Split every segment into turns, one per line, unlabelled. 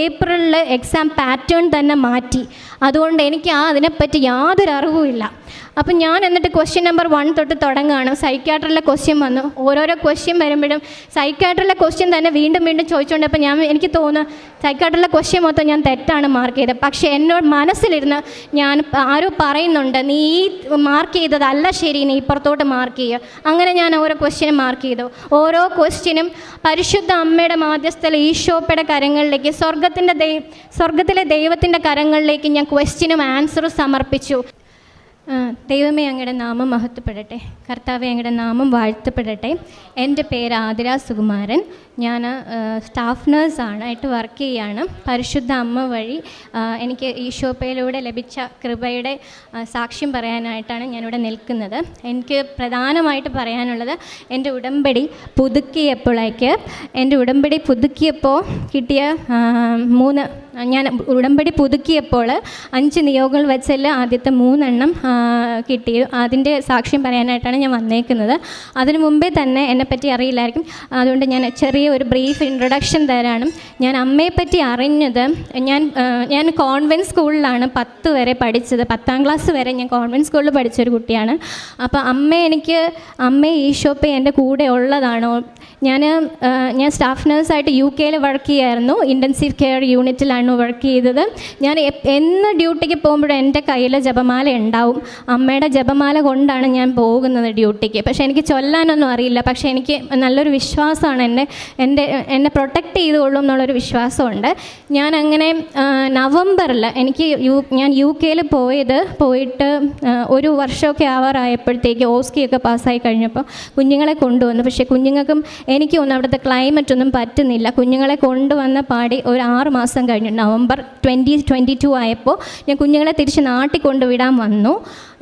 ഏപ്രിലിൽ exam pattern തന്നെ മാറ്റി. അതുകൊണ്ട് എനിക്ക് അതിനെപ്പറ്റി യാതൊരു അറിവുമില്ല. അപ്പം ഞാൻ എന്നിട്ട് ക്വസ്റ്റ്യൻ നമ്പർ 1 തൊട്ട് തുടങ്ങുകയാണ്. സൈക്കാട്രിലെ ക്വസ്റ്റ്യൻ വന്നു. ഓരോരോ ക്വസ്റ്റ്യൻ വരുമ്പോഴും സൈക്കാട്രിലെ ക്വസ്റ്റ്യൻ തന്നെ വീണ്ടും വീണ്ടും ചോദിച്ചുകൊണ്ടപ്പോൾ എനിക്ക് തോന്നുന്നു സൈക്കാട്രിലെ ക്വസ്റ്റ്യൻ മൊത്തം ഞാൻ തെറ്റാണ് മാർക്ക് ചെയ്തത്. പക്ഷേ എന്നോട് മനസ്സിലിരുന്ന് ഞാൻ ആരോ പറയുന്നുണ്ട്, നീ ഈ മാർക്ക് ചെയ്തതല്ല ശരി, നീ ഇപ്പുറത്തോട്ട് മാർക്ക് ചെയ്യുക. അങ്ങനെ ഞാൻ ഓരോ ക്വസ്റ്റ്യനും മാർക്ക് ചെയ്തു. ഓരോ ക്വസ്റ്റ്യനും പരിശുദ്ധ അമ്മയുടെ മാധ്യസ്ഥല ഈശോപ്പയുടെ കരങ്ങളിലേക്ക്, സ്വർഗത്തിലെ ദൈവത്തിൻ്റെ കരങ്ങളിലേക്ക് ഞാൻ ക്വസ്റ്റ്യനും ആൻസറും സമർപ്പിച്ചു. ദൈവമേ, അങ്ങയുടെ നാമം മഹത്വപ്പെടട്ടെ. കർത്താവെ, അങ്ങയുടെ നാമം വാഴ്ത്തപ്പെടട്ടെ. എൻ്റെ പേര് ആതിര സുകുമാരൻ. ഞാൻ സ്റ്റാഫ് നേഴ്സായിട്ട് വർക്ക് ചെയ്യുകയാണ്. പരിശുദ്ധ അമ്മ വഴി എനിക്ക് ഈശോപ്പയിലൂടെ ലഭിച്ച കൃപയുടെ സാക്ഷ്യം പറയാനായിട്ടാണ് ഞാനിവിടെ നിൽക്കുന്നത്. എനിക്ക് പ്രധാനമായിട്ട് പറയാനുള്ളത്, എൻ്റെ ഉടമ്പടി പുതുക്കിയപ്പോൾ കിട്ടിയ ഞാൻ ഉടമ്പടി പുതുക്കിയപ്പോൾ 5 നിയോഗങ്ങൾ വെച്ചതിൽ ആദ്യത്തെ 3 എണ്ണം കിട്ടി. അതിൻ്റെ സാക്ഷ്യം പറയാനായിട്ടാണ് ഞാൻ വന്നേക്കുന്നത്. അതിനു മുമ്പേ തന്നെ എന്നെപ്പറ്റി അറിയില്ലായിരിക്കും, അതുകൊണ്ട് ഞാൻ ചെറിയൊരു ബ്രീഫ് ഇൻട്രൊഡക്ഷൻ തരാണ്. ഞാൻ അമ്മയെപ്പറ്റി അറിഞ്ഞത്, ഞാൻ കോൺവെൻറ്റ് സ്കൂളിലാണ് 10 വരെ പഠിച്ചത്. 10ാം ക്ലാസ് വരെ ഞാൻ കോൺവെൻറ്റ് സ്കൂളിൽ പഠിച്ചൊരു കുട്ടിയാണ്. അപ്പോൾ അമ്മ ഈശോപ്പ എൻ്റെ കൂടെ ഉള്ളതാണോ. ഞാൻ സ്റ്റാഫ് നേഴ്സായിട്ട് UK വർക്ക് ചെയ്യായിരുന്നു. ഇൻറ്റൻസീവ് കെയർ യൂണിറ്റിലാണ് വർക്ക് ചെയ്തത്. ഞാൻ എന്ന് ഡ്യൂട്ടിക്ക് പോകുമ്പോഴും എൻ്റെ കയ്യിൽ ജപമാല ഉണ്ടാവും. അമ്മയുടെ ജപമാല കൊണ്ടാണ് ഞാൻ പോകുന്നത് ഡ്യൂട്ടിക്ക്. പക്ഷേ എനിക്ക് ചൊല്ലാനൊന്നും അറിയില്ല. പക്ഷേ എനിക്ക് നല്ലൊരു വിശ്വാസമാണ്, എന്നെ പ്രൊട്ടക്റ്റ് ചെയ്തുകൊള്ളും എന്നുള്ളൊരു വിശ്വാസമുണ്ട്. ഞാൻ അങ്ങനെ നവംബറിൽ ഞാൻ UK പോയിട്ട് 1 വർഷമൊക്കെ ആവാറായപ്പോഴത്തേക്ക് ഓസ്കിയൊക്കെ പാസ്സായി കഴിഞ്ഞപ്പോൾ കുഞ്ഞുങ്ങളെ കൊണ്ടുവന്നു. പക്ഷേ കുഞ്ഞുങ്ങൾക്കും എനിക്കൊന്നും അവിടുത്തെ ക്ലൈമറ്റ് ഒന്നും പറ്റുന്നില്ല. കുഞ്ഞുങ്ങളെ കൊണ്ടുവന്ന പാടി ഒരു 6 മാസം കഴിഞ്ഞു. നവംബർ 2022 ആയപ്പോൾ ഞാൻ കുഞ്ഞുങ്ങളെ തിരിച്ച് നാട്ടിൽ കൊണ്ടുവിടാൻ വന്നു.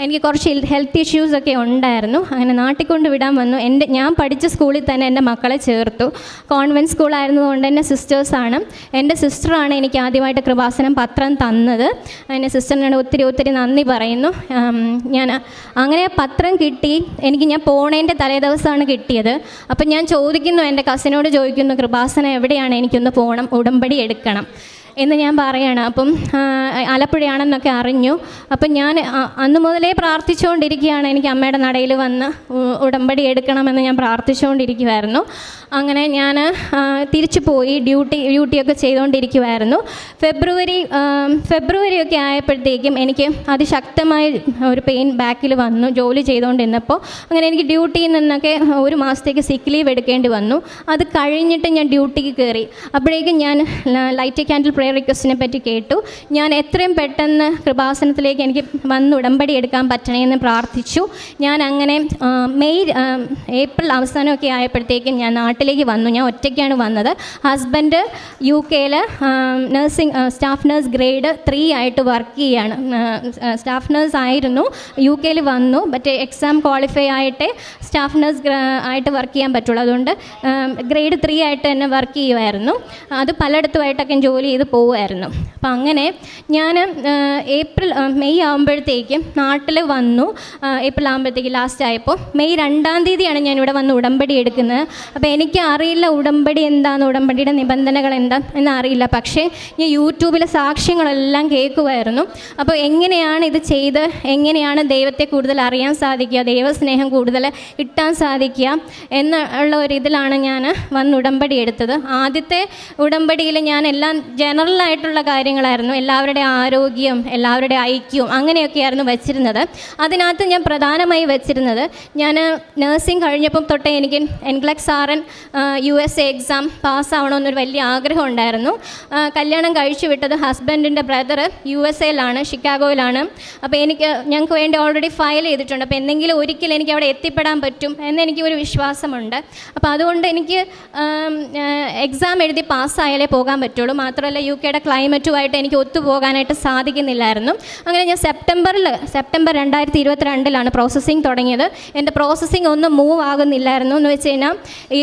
എനിക്ക് കുറച്ച് ഹെൽത്ത് ഇഷ്യൂസൊക്കെ ഉണ്ടായിരുന്നു. അങ്ങനെ നാട്ടിൽ കൊണ്ടുവിടാൻ വന്നു. ഞാൻ പഠിച്ച സ്കൂളിൽ തന്നെ എൻ്റെ മക്കളെ ചേർത്തു. കോൺവെൻറ്റ് സ്കൂളായിരുന്നതുകൊണ്ട് എൻ്റെ സിസ്റ്റേഴ്സാണ്. എൻ്റെ സിസ്റ്ററാണ് എനിക്ക് ആദ്യമായിട്ട് കൃപാസനം പത്രം തന്നത്. എൻ്റെ സിസ്റ്ററിനോട് ഒത്തിരി നന്ദി പറയുന്നു. ഞാൻ അങ്ങനെ പത്രം കിട്ടി. ഞാൻ പോണേൻ്റെ തലേദിവസമാണ് കിട്ടിയത്. അപ്പം ഞാൻ എൻ്റെ കസിനോട് ചോദിക്കുന്നു, കൃപാസനം എവിടെയാണ്, എനിക്കൊന്ന് പോകണം, ഉടമ്പടി എടുക്കണം എന്ന് ഞാൻ പറയുകയാണ്. അപ്പം ആലപ്പുഴയാണെന്നൊക്കെ അറിഞ്ഞു. അപ്പം ഞാൻ അന്ന് മുതലേ പ്രാർത്ഥിച്ചുകൊണ്ടിരിക്കുകയാണ്, എനിക്ക് അമ്മയുടെ നടയിൽ വന്ന് ഉടമ്പടി എടുക്കണമെന്ന് ഞാൻ പ്രാർത്ഥിച്ചുകൊണ്ടിരിക്കുമായിരുന്നു. അങ്ങനെ ഞാൻ തിരിച്ചു പോയി ഡ്യൂട്ടിയൊക്കെ ചെയ്തുകൊണ്ടിരിക്കുമായിരുന്നു. ഫെബ്രുവരി ഒക്കെ ആയപ്പോഴത്തേക്കും എനിക്ക് അതിശക്തമായ ഒരു പെയിൻ ബാക്കിൽ വന്നു ജോലി ചെയ്തുകൊണ്ടിരുന്നപ്പോൾ. അങ്ങനെ എനിക്ക് ഡ്യൂട്ടിയിൽ നിന്നൊക്കെ 1 മാസത്തേക്ക് സിക്ക് ലീവ് എടുക്കേണ്ടി വന്നു. അത് കഴിഞ്ഞിട്ട് ഞാൻ ഡ്യൂട്ടിക്ക് കയറി. അപ്പോഴേക്കും ഞാൻ ലൈറ്റ് ക്യാൻഡിൽ പ്രയർ റിക്വസ്റ്റിനെ പറ്റി കേട്ടു. ഞാൻ എത്രയും പെട്ടെന്ന് കൃപാസനത്തിലേക്ക് എനിക്ക് വന്ന് ഉടമ്പടി എടുക്കാൻ പറ്റണമെന്ന് പ്രാർത്ഥിച്ചു. ഞാൻ അങ്ങനെ ഏപ്രിൽ അവസാനമൊക്കെ ആയപ്പോഴത്തേക്കും ഞാൻ നാട്ടിലേക്ക് വന്നു. ഞാൻ ഒറ്റയ്ക്കാണ് വന്നത്. Husband UK staff nurse grade 3 ആയിട്ട് വർക്ക് ചെയ്യാണ്. സ്റ്റാഫ് നേഴ്സ് ആയിരുന്നു. UK വന്നു. മറ്റേ എക്സാം ക്വാളിഫൈ ആയിട്ട് സ്റ്റാഫ് നേഴ്സ് ആയിട്ട് വർക്ക് ചെയ്യാൻ പറ്റുള്ളൂ. അതുകൊണ്ട് ഗ്രേഡ് 3 ആയിട്ട് തന്നെ വർക്ക് ചെയ്യുമായിരുന്നു. അത് പലയിടത്തുമായിട്ടൊക്കെ ജോലി ചെയ്ത് പോകുമായിരുന്നു. അപ്പം അങ്ങനെ ഞാൻ മെയ് ആകുമ്പോഴത്തേക്കും നാട്ടിൽ വന്നു. ഏപ്രിൽ ആകുമ്പോഴത്തേക്ക് ലാസ്റ്റ് ആയപ്പോൾ മെയ് 2-ാം തീയതിയാണ് ഞാനിവിടെ വന്ന് ഉടമ്പടി എടുക്കുന്നത്. അപ്പോൾ എനിക്ക് അറിയില്ല ഉടമ്പടി എന്താണെന്ന്, ഉടമ്പടിയുടെ നിബന്ധനകൾ എന്താണെന്ന് അറിയില്ല. പക്ഷേ ഞാൻ യൂട്യൂബിലെ സാക്ഷ്യങ്ങളെല്ലാം കേൾക്കുമായിരുന്നു. അപ്പോൾ എങ്ങനെയാണ് ഇത് ചെയ്ത് എങ്ങനെയാണ് ദൈവത്തെ കൂടുതൽ അറിയാൻ സാധിക്കുക, ദൈവസ്നേഹം കൂടുതൽ കിട്ടാൻ സാധിക്കുക എന്നുള്ള ഒരിതിലാണ് ഞാൻ വന്ന് ഉടമ്പടി എടുത്തത്. ആദ്യത്തെ ഉടമ്പടിയിൽ ഞാൻ എല്ലാം ജനറലായിട്ടുള്ള കാര്യങ്ങളായിരുന്നു. എല്ലാവരുടെ ആരോഗ്യം, എല്ലാവരുടെ ഐക്യവും അങ്ങനെയൊക്കെയായിരുന്നു വെച്ചിരുന്നത്. അതിനകത്ത് ഞാൻ പ്രധാനമായി വെച്ചിരുന്നത്, ഞാൻ നഴ്സിംഗ് കഴിഞ്ഞപ്പം തൊട്ടേ എനിക്ക് NCLEX RN USA എക്സാം പാസ്സാവണമെന്നൊരു വലിയ ആഗ്രഹം ഉണ്ടായിരുന്നു. കല്യാണം കഴിച്ചു വിട്ടത് ഹസ്ബൻഡിൻ്റെ ബ്രദർ USA ഷിക്കാഗോയിലാണ്. അപ്പോൾ ഞങ്ങൾക്ക് വേണ്ടി ഓൾറെഡി ഫയൽ ചെയ്തിട്ടുണ്ട്. അപ്പോൾ എന്തെങ്കിലും ഒരിക്കലും എനിക്ക് അവിടെ എത്തിപ്പെടാൻ പറ്റും എന്നെനിക്ക് ഒരു വിശ്വാസമുണ്ട്. അപ്പോൾ അതുകൊണ്ട് എനിക്ക് എക്സാം എഴുതി പാസ്സായാലേ പോകാൻ പറ്റുള്ളൂ. മാത്രമല്ല UK ക്ലൈമറ്റുമായിട്ട് എനിക്ക് ഒത്തുപോകാനായിട്ട് സാധിക്കുന്നില്ലായിരുന്നു. അങ്ങനെ ഞാൻ സെപ്റ്റംബർ 2022 പ്രോസസ്സിങ് തുടങ്ങിയത്. എൻ്റെ പ്രോസസ്സിങ് ഒന്നും മൂവ് ആകുന്നില്ലായിരുന്നു. എന്ന് വെച്ച് കഴിഞ്ഞാൽ ഈ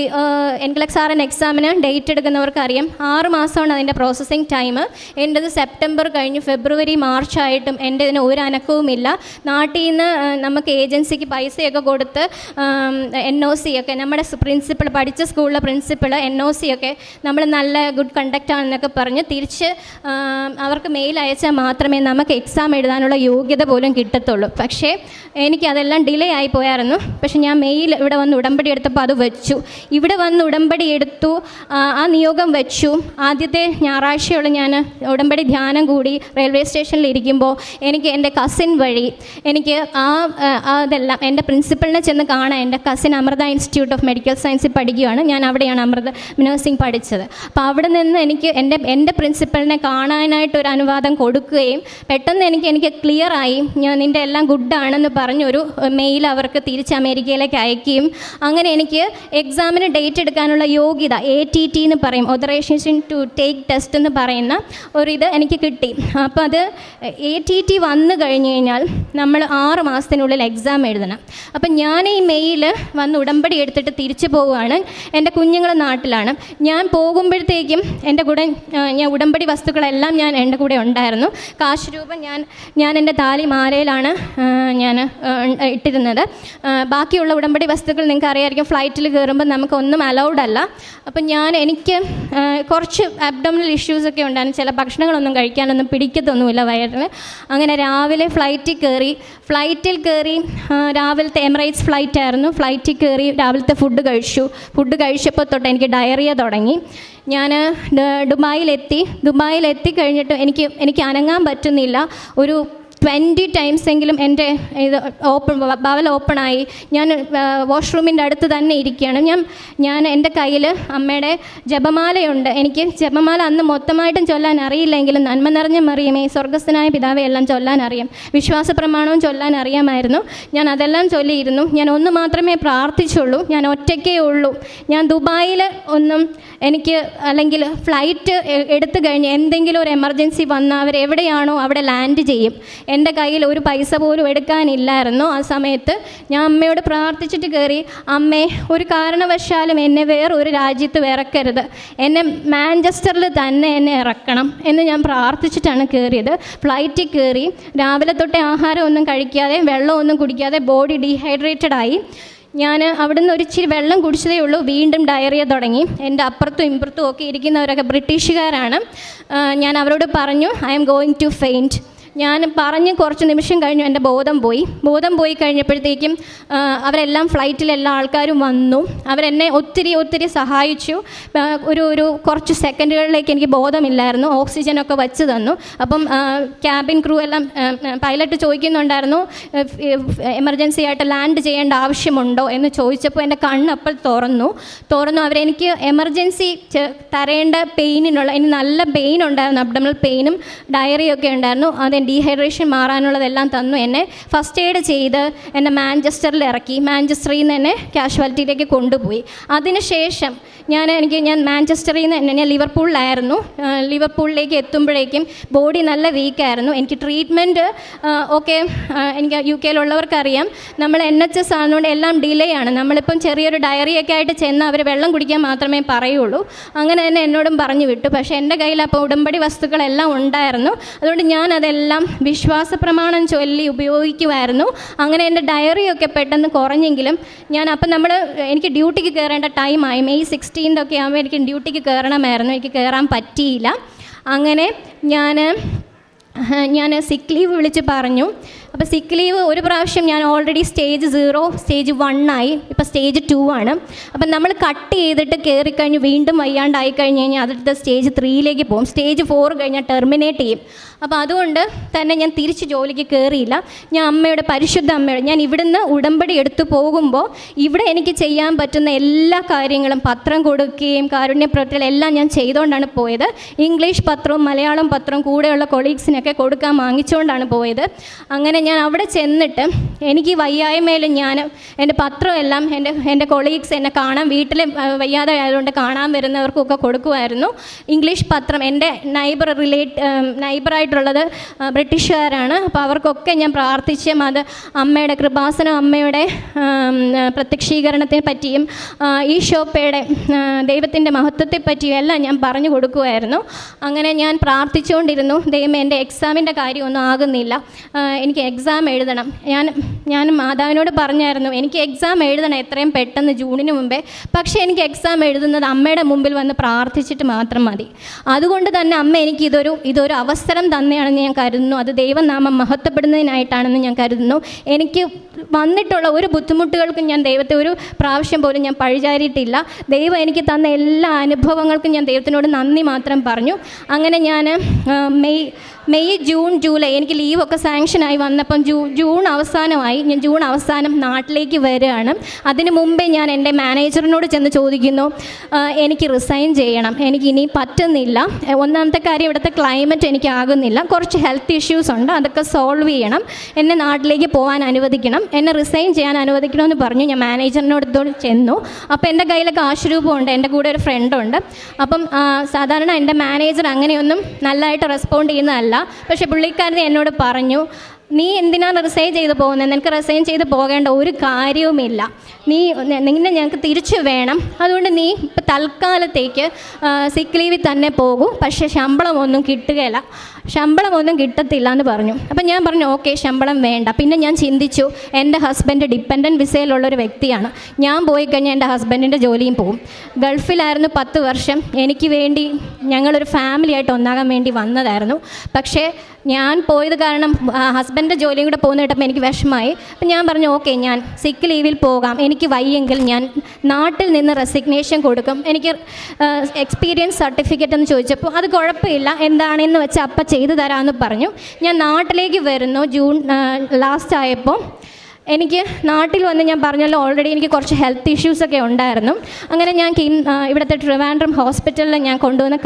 എൻക്ലക്സ് ആർ എൻ എക്സാമിന് ഡേറ്റ് എടുക്കുന്നവർക്ക് അറിയാം 6 മാസമാണ് അതിൻ്റെ പ്രോസസ്സിങ് ടൈം. എൻ്റെത് സെപ്റ്റംബർ കഴിഞ്ഞ് ഫെബ്രുവരി മാർച്ച് ആയിട്ടും എൻ്റെ ഇതിന് ഒരു അനക്കവുമില്ല. നാട്ടിൽ നിന്ന് നമുക്ക് ഏജൻസിക്ക് പൈസയൊക്കെ കൊടുത്ത് NOC ഒക്കെ നമ്മുടെ പ്രിൻസിപ്പൾ, പഠിച്ച സ്കൂളിലെ പ്രിൻസിപ്പൾ NOC ഒക്കെ നമ്മൾ നല്ല ഗുഡ് കണ്ടക്റ്റ് ആണെന്നൊക്കെ പറഞ്ഞ് തിരിച്ച് അവർക്ക് മെയിൽ അയച്ചാൽ മാത്രമേ നമുക്ക് എക്സാം എഴുതാനുള്ള യോഗ്യത പോലും കിട്ടത്തുള്ളൂ. പക്ഷേ എനിക്കതെല്ലാം ഡിലേ ആയി പോയായിരുന്നു. പക്ഷെ ഞാൻ മെയിൽ ഇവിടെ വന്ന് ഉടമ്പടി എടുത്തപ്പോൾ അത് വെച്ചു. ഇവിടെ വന്ന് ഉടമ്പടി എടുത്തു, ആ നിയോഗം വെച്ചു. ആദ്യത്തെ ഞായറാഴ്ചയോളം ഞാൻ ഉടമ്പടി ധ്യാനം കൂടി റെയിൽവേ സ്റ്റേഷനിൽ ഇരിക്കുമ്പോൾ എനിക്ക് എൻ്റെ കസിൻ വഴി എനിക്ക് അതെല്ലാം എൻ്റെ പ്രിൻസിപ്പളിനെ ചെന്ന് കാണാൻ, എൻ്റെ cousin Amrita institute of medical സയൻസിൽ പഠിക്കുകയാണ്, ഞാൻ അവിടെയാണ് അമൃത നഴ്സിംഗ് പഠിച്ചത്. അപ്പോൾ അവിടെ നിന്ന് എനിക്ക് എൻ്റെ പ്രിൻസിപ്പളിനെ കാണാനായിട്ടൊരു അനുവാദം കൊടുക്കുകയും പെട്ടെന്ന് എനിക്ക് ക്ലിയറായി, ഞാൻ നിൻ്റെ എല്ലാം ഗുഡാണെന്ന് പറഞ്ഞൊരു മെയിൽ അവർക്ക് തിരിച്ച് അമേരിക്കയിലേക്ക് അയക്കുകയും അങ്ങനെ എനിക്ക് എക്സാമിന് ഡേറ്റ് എടുക്കാനുള്ള യോഗ്യത ATT എന്ന് പറയും, ഓതറൈസേഷൻ ടു ടേക്ക് ടെസ്റ്റ് എന്ന് പറയുന്ന ഒരിത് എനിക്ക് കിട്ടി. അപ്പോൾ അത് ATT വന്നു കഴിഞ്ഞ് കഴിഞ്ഞാൽ നമ്മൾ 6 മാസത്തിനുള്ളിൽ എക്സാം എഴുതണം. അപ്പം ഞാൻ ഈ മെയിൽ വന്ന് ഉടമ്പടി എടുത്തിട്ട് തിരിച്ചു പോവുകയാണ്. എൻ്റെ കുഞ്ഞുങ്ങൾ നാട്ടിലാണ്. ഞാൻ പോകുമ്പോഴത്തേക്കും എൻ്റെ കൂടെ ഞാൻ ഉടമ്പടി വസ്തുക്കളെല്ലാം എൻ്റെ കൂടെ ഉണ്ടായിരുന്നു. കാശ് രൂപം ഞാൻ എൻ്റെ താലി മാലയിലാണ് ഞാൻ ഇട്ടിരുന്നത്. ബാക്കിയുള്ള ഉടമ്പടി വസ്തുക്കൾ നിങ്ങൾക്ക് അറിയാമായിരിക്കും, ഫ്ലൈറ്റിൽ കയറുമ്പോൾ നമുക്കൊന്നും അലൗഡ് അല്ല. അപ്പം എനിക്ക് കുറച്ച് അബ്ഡോമിനൽ ഇഷ്യൂസൊക്കെ ഉണ്ടായിരുന്നു. ചില ഭക്ഷണങ്ങളൊന്നും കഴിക്കാനൊന്നും പിടിക്കത്തൊന്നുമില്ല വയറിന്. അങ്ങനെ രാവിലെ ഫ്ലൈറ്റിൽ കയറി രാവിലത്തെ എമിറേറ്റ്സ് ഫ്ലൈറ്റ് ആയിരുന്നു. ഫ്ലൈറ്റിൽ കയറി രാവിലത്തെ ഫുഡ് കഴിച്ചപ്പോൾ തൊട്ട് എനിക്ക് ഡയറിയ തുടങ്ങി. ഞാൻ ദുബായിലെത്തി കഴിഞ്ഞിട്ട് എനിക്ക് അനങ്ങാൻ പറ്റുന്നില്ല. ഒരു 20 ടൈംസ് എങ്കിലും എൻ്റെ ഇത് ബവൽ ഓപ്പണായി. ഞാൻ വാഷ്റൂമിൻ്റെ അടുത്ത് തന്നെ ഇരിക്കുകയാണ്. ഞാൻ എൻ്റെ കയ്യിൽ അമ്മയുടെ ജപമാലയുണ്ട്. എനിക്ക് ജപമാല അന്ന് മൊത്തമായിട്ടും ചൊല്ലാൻ അറിയില്ലെങ്കിലും നന്മ നിറഞ്ഞ മറിയമേ സ്വർഗ്ഗസ്ഥനായ പിതാവെ എല്ലാം ചൊല്ലാൻ അറിയാം. വിശ്വാസ പ്രമാണവും ചൊല്ലാൻ അറിയാമായിരുന്നു. ഞാൻ അതെല്ലാം ചൊല്ലിയിരുന്നു. ഞാൻ ഒന്ന് മാത്രമേ പ്രാർത്ഥിച്ചുള്ളൂ, ഞാൻ ഒറ്റയ്ക്കേ ഉള്ളൂ. ഞാൻ ദുബായിൽ എനിക്ക് അല്ലെങ്കിൽ ഫ്ലൈറ്റ് എടുത്തു കഴിഞ്ഞ് എന്തെങ്കിലും ഒരു എമർജൻസി വന്നാൽ അവരെവിടെയാണോ അവിടെ ലാൻഡ് ചെയ്യും. എൻ്റെ കയ്യിൽ ഒരു പൈസ പോലും എടുക്കാനില്ലായിരുന്നു. ആ സമയത്ത് ഞാൻ അമ്മയോട് പ്രാർത്ഥിച്ചിട്ട് കയറി, അമ്മേ ഒരു കാരണവശാലും എന്നെ വേറൊരു രാജ്യത്ത് ഇറക്കരുത്, എന്നെ മാഞ്ചസ്റ്ററിൽ തന്നെ എന്നെ ഇറക്കണം എന്ന് ഞാൻ പ്രാർത്ഥിച്ചിട്ടാണ് കയറിയത്. ഫ്ലൈറ്റിൽ കയറി രാവിലെ തൊട്ടേ ആഹാരമൊന്നും കഴിക്കാതെ വെള്ളമൊന്നും കുടിക്കാതെ ബോഡി ഡീഹൈഡ്രേറ്റഡായി. ഞാൻ അവിടുന്ന് ഒരിച്ചിരി വെള്ളം കുടിച്ചതേ ഉള്ളൂ, വീണ്ടും ഡയറിയ തുടങ്ങി. എൻ്റെ അപ്പുറത്തും ഇപ്പുറത്തും ഒക്കെ ഇരിക്കുന്നവരൊക്കെ ബ്രിട്ടീഷുകാരാണ്. ഞാൻ അവരോട് പറഞ്ഞു I am going to faint. ഞാൻ പറഞ്ഞ് കുറച്ച് നിമിഷം കഴിഞ്ഞു എൻ്റെ ബോധം പോയി കഴിഞ്ഞപ്പോഴത്തേക്കും അവരെല്ലാം ഫ്ലൈറ്റിലെല്ലാ ആൾക്കാരും വന്നു. അവരെന്നെ ഒത്തിരി സഹായിച്ചു. ഒരു കുറച്ച് സെക്കൻഡുകളിലേക്ക് എനിക്ക് ബോധമില്ലായിരുന്നു. ഓക്സിജനൊക്കെ വച്ച് തന്നു. അപ്പം ക്യാബിൻ ക്രൂ എല്ലാം പൈലറ്റ് ചോദിക്കുന്നുണ്ടായിരുന്നു എമർജൻസി ആയിട്ട് ലാൻഡ് ചെയ്യേണ്ട ആവശ്യമുണ്ടോ എന്ന് ചോദിച്ചപ്പോൾ എൻ്റെ കണ്ണപ്പോൾ തുറന്നു. അവരെനിക്ക് എമർജൻസി തരേണ്ട പെയിനിനുള്ള, എനിക്ക് നല്ല പെയിൻ ഉണ്ടായിരുന്നു, അബ്ഡോമിനൽ പെയിനും ഡയറിയൊക്കെ ഉണ്ടായിരുന്നു. ഡീഹൈഡ്രേഷൻ മാറാനുള്ളതെല്ലാം തന്നു. എന്നെ ഫസ്റ്റ് എയ്ഡ് ചെയ്ത് എന്നെ മാഞ്ചസ്റ്ററിൽ ഇറക്കി. മാഞ്ചസ്റ്ററിൽ നിന്ന് എന്നെ കാഷ്വാലിറ്റിയിലേക്ക് കൊണ്ടുപോയി. അതിനുശേഷം ഞാൻ മാഞ്ചസ്റ്ററിൽ നിന്ന് ഞാൻ ലിവർപൂളിലായിരുന്നു. ലിവർപൂളിലേക്ക് എത്തുമ്പോഴേക്കും ബോഡി നല്ല വീക്കായിരുന്നു. എനിക്ക് ട്രീറ്റ്മെൻറ്റ് ഒക്കെ എനിക്ക് UK-യിലുള്ളവർക്കറിയാം, നമ്മൾ NHS ആണെന്നുകൊണ്ട് എല്ലാം ഡിലേ ആണ്. നമ്മളിപ്പം ചെറിയൊരു ഡയറിയൊക്കെ ആയിട്ട് ചെന്ന് അവർ വെള്ളം കുടിക്കാൻ മാത്രമേ പറയുള്ളൂ. അങ്ങനെ തന്നെ എന്നോടും പറഞ്ഞു വിട്ടു. പക്ഷേ എൻ്റെ കയ്യിൽ അപ്പോൾ ഉടമ്പടി വസ്തുക്കളെല്ലാം ഉണ്ടായിരുന്നു. അതുകൊണ്ട് ഞാൻ അതെല്ലാം വിശ്വാസ പ്രമാണം ചൊല്ലി ഉപയോഗിക്കുമായിരുന്നു. അങ്ങനെ എൻ്റെ ഡയറിയൊക്കെ പെട്ടെന്ന് കുറഞ്ഞെങ്കിലും എനിക്ക് ഡ്യൂട്ടിക്ക് കയറേണ്ട ടൈമായി. മെയ് 16 ഒക്കെ ആകുമ്പോൾ എനിക്ക് ഡ്യൂട്ടിക്ക് കയറണമായിരുന്നു. എനിക്ക് കയറാൻ പറ്റിയില്ല. അങ്ങനെ ഞാൻ സിക്ക് ലീവ് വിളിച്ച് പറഞ്ഞു. അപ്പോൾ സിക്ക് ലീവ് ഒരു പ്രാവശ്യം ഞാൻ ഓൾറെഡി സ്റ്റേജ് 0, സ്റ്റേജ് 1 ആയി, ഇപ്പോൾ സ്റ്റേജ് 2 ആണ്. അപ്പം നമ്മൾ കട്ട് ചെയ്തിട്ട് കയറിക്കഴിഞ്ഞ് വീണ്ടും വയ്യാണ്ടായി കഴിഞ്ഞ് കഴിഞ്ഞാൽ അടുത്ത സ്റ്റേജ് 3ലേക്ക് പോകും. സ്റ്റേജ് 4 കഴിഞ്ഞാൽ ടെർമിനേറ്റ് ചെയ്യും. അപ്പോൾ അതുകൊണ്ട് തന്നെ ഞാൻ തിരിച്ച് ജോലിക്ക് കയറിയില്ല. ഞാൻ പരിശുദ്ധ അമ്മയോട് ഞാൻ ഇവിടുന്ന് ഉടമ്പടി എടുത്തു പോകുമ്പോൾ ഇവിടെ എനിക്ക് ചെയ്യാൻ പറ്റുന്ന എല്ലാ കാര്യങ്ങളും പത്രം കൊടുക്കുകയും കാരുണ്യപ്രവർത്തികൾ എല്ലാം ഞാൻ ചെയ്തുകൊണ്ടാണ് പോയത്. ഇംഗ്ലീഷ് പത്രവും മലയാളം പത്രവും കൂടെയുള്ള കൊളീഗ്സിനൊക്കെ കൊടുക്കാൻ വാങ്ങിച്ചുകൊണ്ടാണ് പോയത്. അങ്ങനെ ഞാൻ അവിടെ ചെന്നിട്ട് എനിക്ക് വയ്യായ്മയിൽ ഞാൻ എൻ്റെ പത്രമെല്ലാം എൻ്റെ കൊളീഗ്സ് എന്നെ കാണാൻ വീട്ടിൽ വയ്യാതെ ആയതുകൊണ്ട് കാണാൻ വരുന്നവർക്കൊക്കെ കൊടുക്കുമായിരുന്നു. ഇംഗ്ലീഷ് പത്രം. എൻ്റെ നൈബറായിട്ടുള്ളത് ബ്രിട്ടീഷുകാരാണ്. അപ്പോൾ അവർക്കൊക്കെ ഞാൻ പ്രാർത്ഥിച്ചും അത് അമ്മയുടെ കൃപാസനം, അമ്മയുടെ പ്രത്യക്ഷീകരണത്തെ പറ്റിയും ഈശോപ്പയുടെ ദൈവത്തിൻ്റെ മഹത്വത്തെ പറ്റിയും എല്ലാം ഞാൻ പറഞ്ഞു കൊടുക്കുമായിരുന്നു. അങ്ങനെ ഞാൻ പ്രാർത്ഥിച്ചുകൊണ്ടിരുന്നു. ദൈവമേ, എൻ്റെ എക്സാമിൻ്റെ കാര്യമൊന്നും ആകുന്നില്ല, എനിക്ക് എക്സാം എഴുതണം. ഞാൻ മാതാവിനോട് പറഞ്ഞായിരുന്നു എനിക്ക് എക്സാം എഴുതണം എത്രയും പെട്ടെന്ന്, ജൂണിന് മുമ്പേ. പക്ഷേ എനിക്ക് എക്സാം എഴുതുന്നത് അമ്മയുടെ മുമ്പിൽ വന്ന് പ്രാർത്ഥിച്ചിട്ട് മാത്രം മതി. അതുകൊണ്ട് തന്നെ അമ്മ എനിക്ക് ഇതൊരു അവസരം തന്നെയാണെന്ന് ഞാൻ കരുതുന്നു. അത് ദൈവനാമം മഹത്വപ്പെടുന്നതിനായിട്ടാണെന്ന് ഞാൻ കരുതുന്നു. എനിക്ക് വന്നിട്ടുള്ള ഒരു ബുദ്ധിമുട്ടുകൾക്കും ഞാൻ ദൈവത്തെ ഒരു പ്രാവശ്യം പോലും ഞാൻ പഴിചാരിയിട്ടില്ല. ദൈവം എനിക്ക് തന്ന എല്ലാ അനുഭവങ്ങൾക്കും ഞാൻ ദൈവത്തിനോട് നന്ദി മാത്രം പറഞ്ഞു. അങ്ങനെ ഞാൻ മെയ് ജൂൺ ജൂലൈ എനിക്ക് ലീവൊക്കെ സാങ്ഷനായി വന്നപ്പം ജൂൺ അവസാനമായി. ഞാൻ ജൂൺ അവസാനം നാട്ടിലേക്ക് വരികയാണ്. അതിന് മുമ്പേ ഞാൻ എൻ്റെ മാനേജറിനോട് ചെന്ന് ചോദിക്കുന്നു, എനിക്ക് റിസൈൻ ചെയ്യണം, എനിക്കിനി പറ്റുന്നില്ല. ഒന്നാമത്തെ കാര്യം, ഇവിടുത്തെ ക്ലൈമറ്റ് എനിക്ക് ആകുന്നില്ല, കുറച്ച് ഹെൽത്ത് ഇഷ്യൂസ് ഉണ്ട്, അതൊക്കെ സോൾവ് ചെയ്യണം, എന്നെ നാട്ടിലേക്ക് പോകാൻ അനുവദിക്കണം, എന്നെ റിസൈൻ ചെയ്യാൻ അനുവദിക്കണമെന്ന് പറഞ്ഞു. ഞാൻ മാനേജറിനോട് ചെന്നു. അപ്പോൾ എൻ്റെ കയ്യിൽ കാശ് രൂപമുണ്ട്, എൻ്റെ കൂടെ ഒരു ഫ്രണ്ടുണ്ട്. അപ്പം സാധാരണ എൻ്റെ മാനേജർ അങ്ങനെയൊന്നും നല്ലതായിട്ട് റെസ്പോണ്ട് ചെയ്യുന്നതല്ല. പക്ഷേ പുള്ളിക്കാരൻ എന്നോട് പറഞ്ഞു, നീ എന്തിനാണ് റിസൈൻ ചെയ്ത് പോകുന്നത്? നിനക്ക് റിസൈൻ ചെയ്ത് പോകേണ്ട ഒരു കാര്യവുമില്ല, നിന്നെ ഞങ്ങൾക്ക് തിരിച്ചു വേണം. അതുകൊണ്ട് നീ ഇപ്പം തൽക്കാലത്തേക്ക് സിക്ക് ലീവിൽ തന്നെ പോകൂ, പക്ഷേ ശമ്പളമൊന്നും കിട്ടത്തില്ല എന്ന് പറഞ്ഞു. അപ്പം ഞാൻ പറഞ്ഞു ഓക്കെ, ശമ്പളം വേണ്ട. പിന്നെ ഞാൻ ചിന്തിച്ചു, എൻ്റെ ഹസ്ബൻഡ് ഡിപ്പെൻഡൻറ്റ് വിസയിലുള്ളൊരു വ്യക്തിയാണ്. ഞാൻ പോയി കഴിഞ്ഞാൽ എൻ്റെ ഹസ്ബൻഡിൻ്റെ ജോലിയും പോകും. ഗൾഫിലായിരുന്നു 10 വർഷം. എനിക്ക് വേണ്ടി ഞങ്ങളൊരു ഫാമിലിയായിട്ട് ഒന്നാകാൻ വേണ്ടി വന്നതായിരുന്നു. പക്ഷേ ഞാൻ പോയത് കാരണം ഹസ്ബൻഡിൻ്റെ ജോലിയും കൂടെ പോകുന്ന കേട്ടപ്പോൾ എനിക്ക് വിഷമമായി. അപ്പം ഞാൻ പറഞ്ഞു ഓക്കെ, ഞാൻ സിക്ക് ലീവിൽ പോകാം, എനിക്ക് വയ്യെങ്കിൽ ഞാൻ നാട്ടിൽ നിന്ന് റെസിഗ്നേഷൻ കൊടുക്കും, എനിക്ക് എക്സ്പീരിയൻസ് സർട്ടിഫിക്കറ്റ് എന്ന് ചോദിച്ചപ്പോൾ അത് കുഴപ്പമില്ല, എന്താണെന്ന് വെച്ചാൽ അപ്പം ചെയ്തു തരാമെന്ന് പറഞ്ഞു. ഞാൻ നാട്ടിലേക്ക് വരുന്നു. ജൂൺ ലാസ്റ്റ് ആയപ്പോൾ എനിക്ക് നാട്ടിൽ വന്ന്, ഞാൻ പറഞ്ഞല്ലോ ഓൾറെഡി എനിക്ക് കുറച്ച് ഹെൽത്ത് ഇഷ്യൂസൊക്കെ ഉണ്ടായിരുന്നു. അങ്ങനെ ഞാൻ ഇവിടുത്തെ ട്രിവാൻഡ്രം ഹോസ്പിറ്റലിൽ ഞാൻ കൊണ്ടുവന്ന്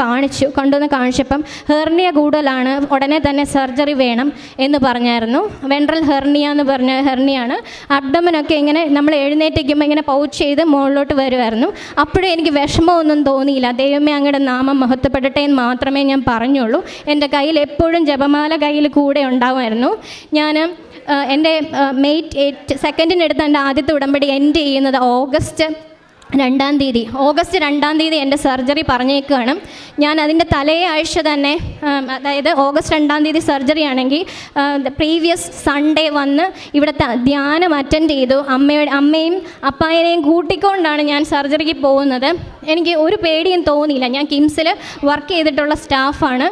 കാണിച്ചപ്പം ഹെർണിയ കൂടുതലാണ്, ഉടനെ തന്നെ സർജറി വേണം എന്ന് പറഞ്ഞായിരുന്നു. വെൻട്രൽ ഹെർണിയ എന്ന് പറഞ്ഞ ഹെർണിയാണ്. അബ്ഡമനൊക്കെ ഇങ്ങനെ നമ്മൾ എഴുന്നേറ്റിരിക്കുമ്പോൾ ഇങ്ങനെ പൗച്ച് ചെയ്ത് മുകളിലോട്ട് വരുമായിരുന്നു. അപ്പോഴും എനിക്ക് വിഷമമൊന്നും തോന്നിയില്ല. ദൈവമേ, അങ്ങയുടെ നാമം മഹത്വപ്പെടട്ടെ എന്ന് മാത്രമേ ഞാൻ പറഞ്ഞുള്ളൂ. എൻ്റെ കയ്യിൽ എപ്പോഴും ജപമാല കയ്യിൽ കൂടെ ഉണ്ടാകുമായിരുന്നു. ഞാൻ എൻ്റെ മെയ് 2 എൻ്റെ ആദ്യത്തെ ഉടമ്പടി എൻഡ് ചെയ്യുന്നത് ഓഗസ്റ്റ് 2 എൻ്റെ സർജറി പറഞ്ഞേക്കുകയാണ്. ഞാൻ അതിൻ്റെ തലേ ആഴ്ച തന്നെ, അതായത് ഓഗസ്റ്റ് 2 സർജറി ആണെങ്കിൽ പ്രീവിയസ് സൺഡേ വന്ന് ഇവിടുത്തെ ധ്യാനം അറ്റൻഡ് ചെയ്തു. അമ്മയും അപ്പായനെയും കൂട്ടിക്കൊണ്ടാണ് ഞാൻ സർജറിക്ക് പോകുന്നത്. എനിക്ക് ഒരു പേടിയും തോന്നിയില്ല. ഞാൻ കിംസിൽ വർക്ക് ചെയ്തിട്ടുള്ള സ്റ്റാഫാണ്.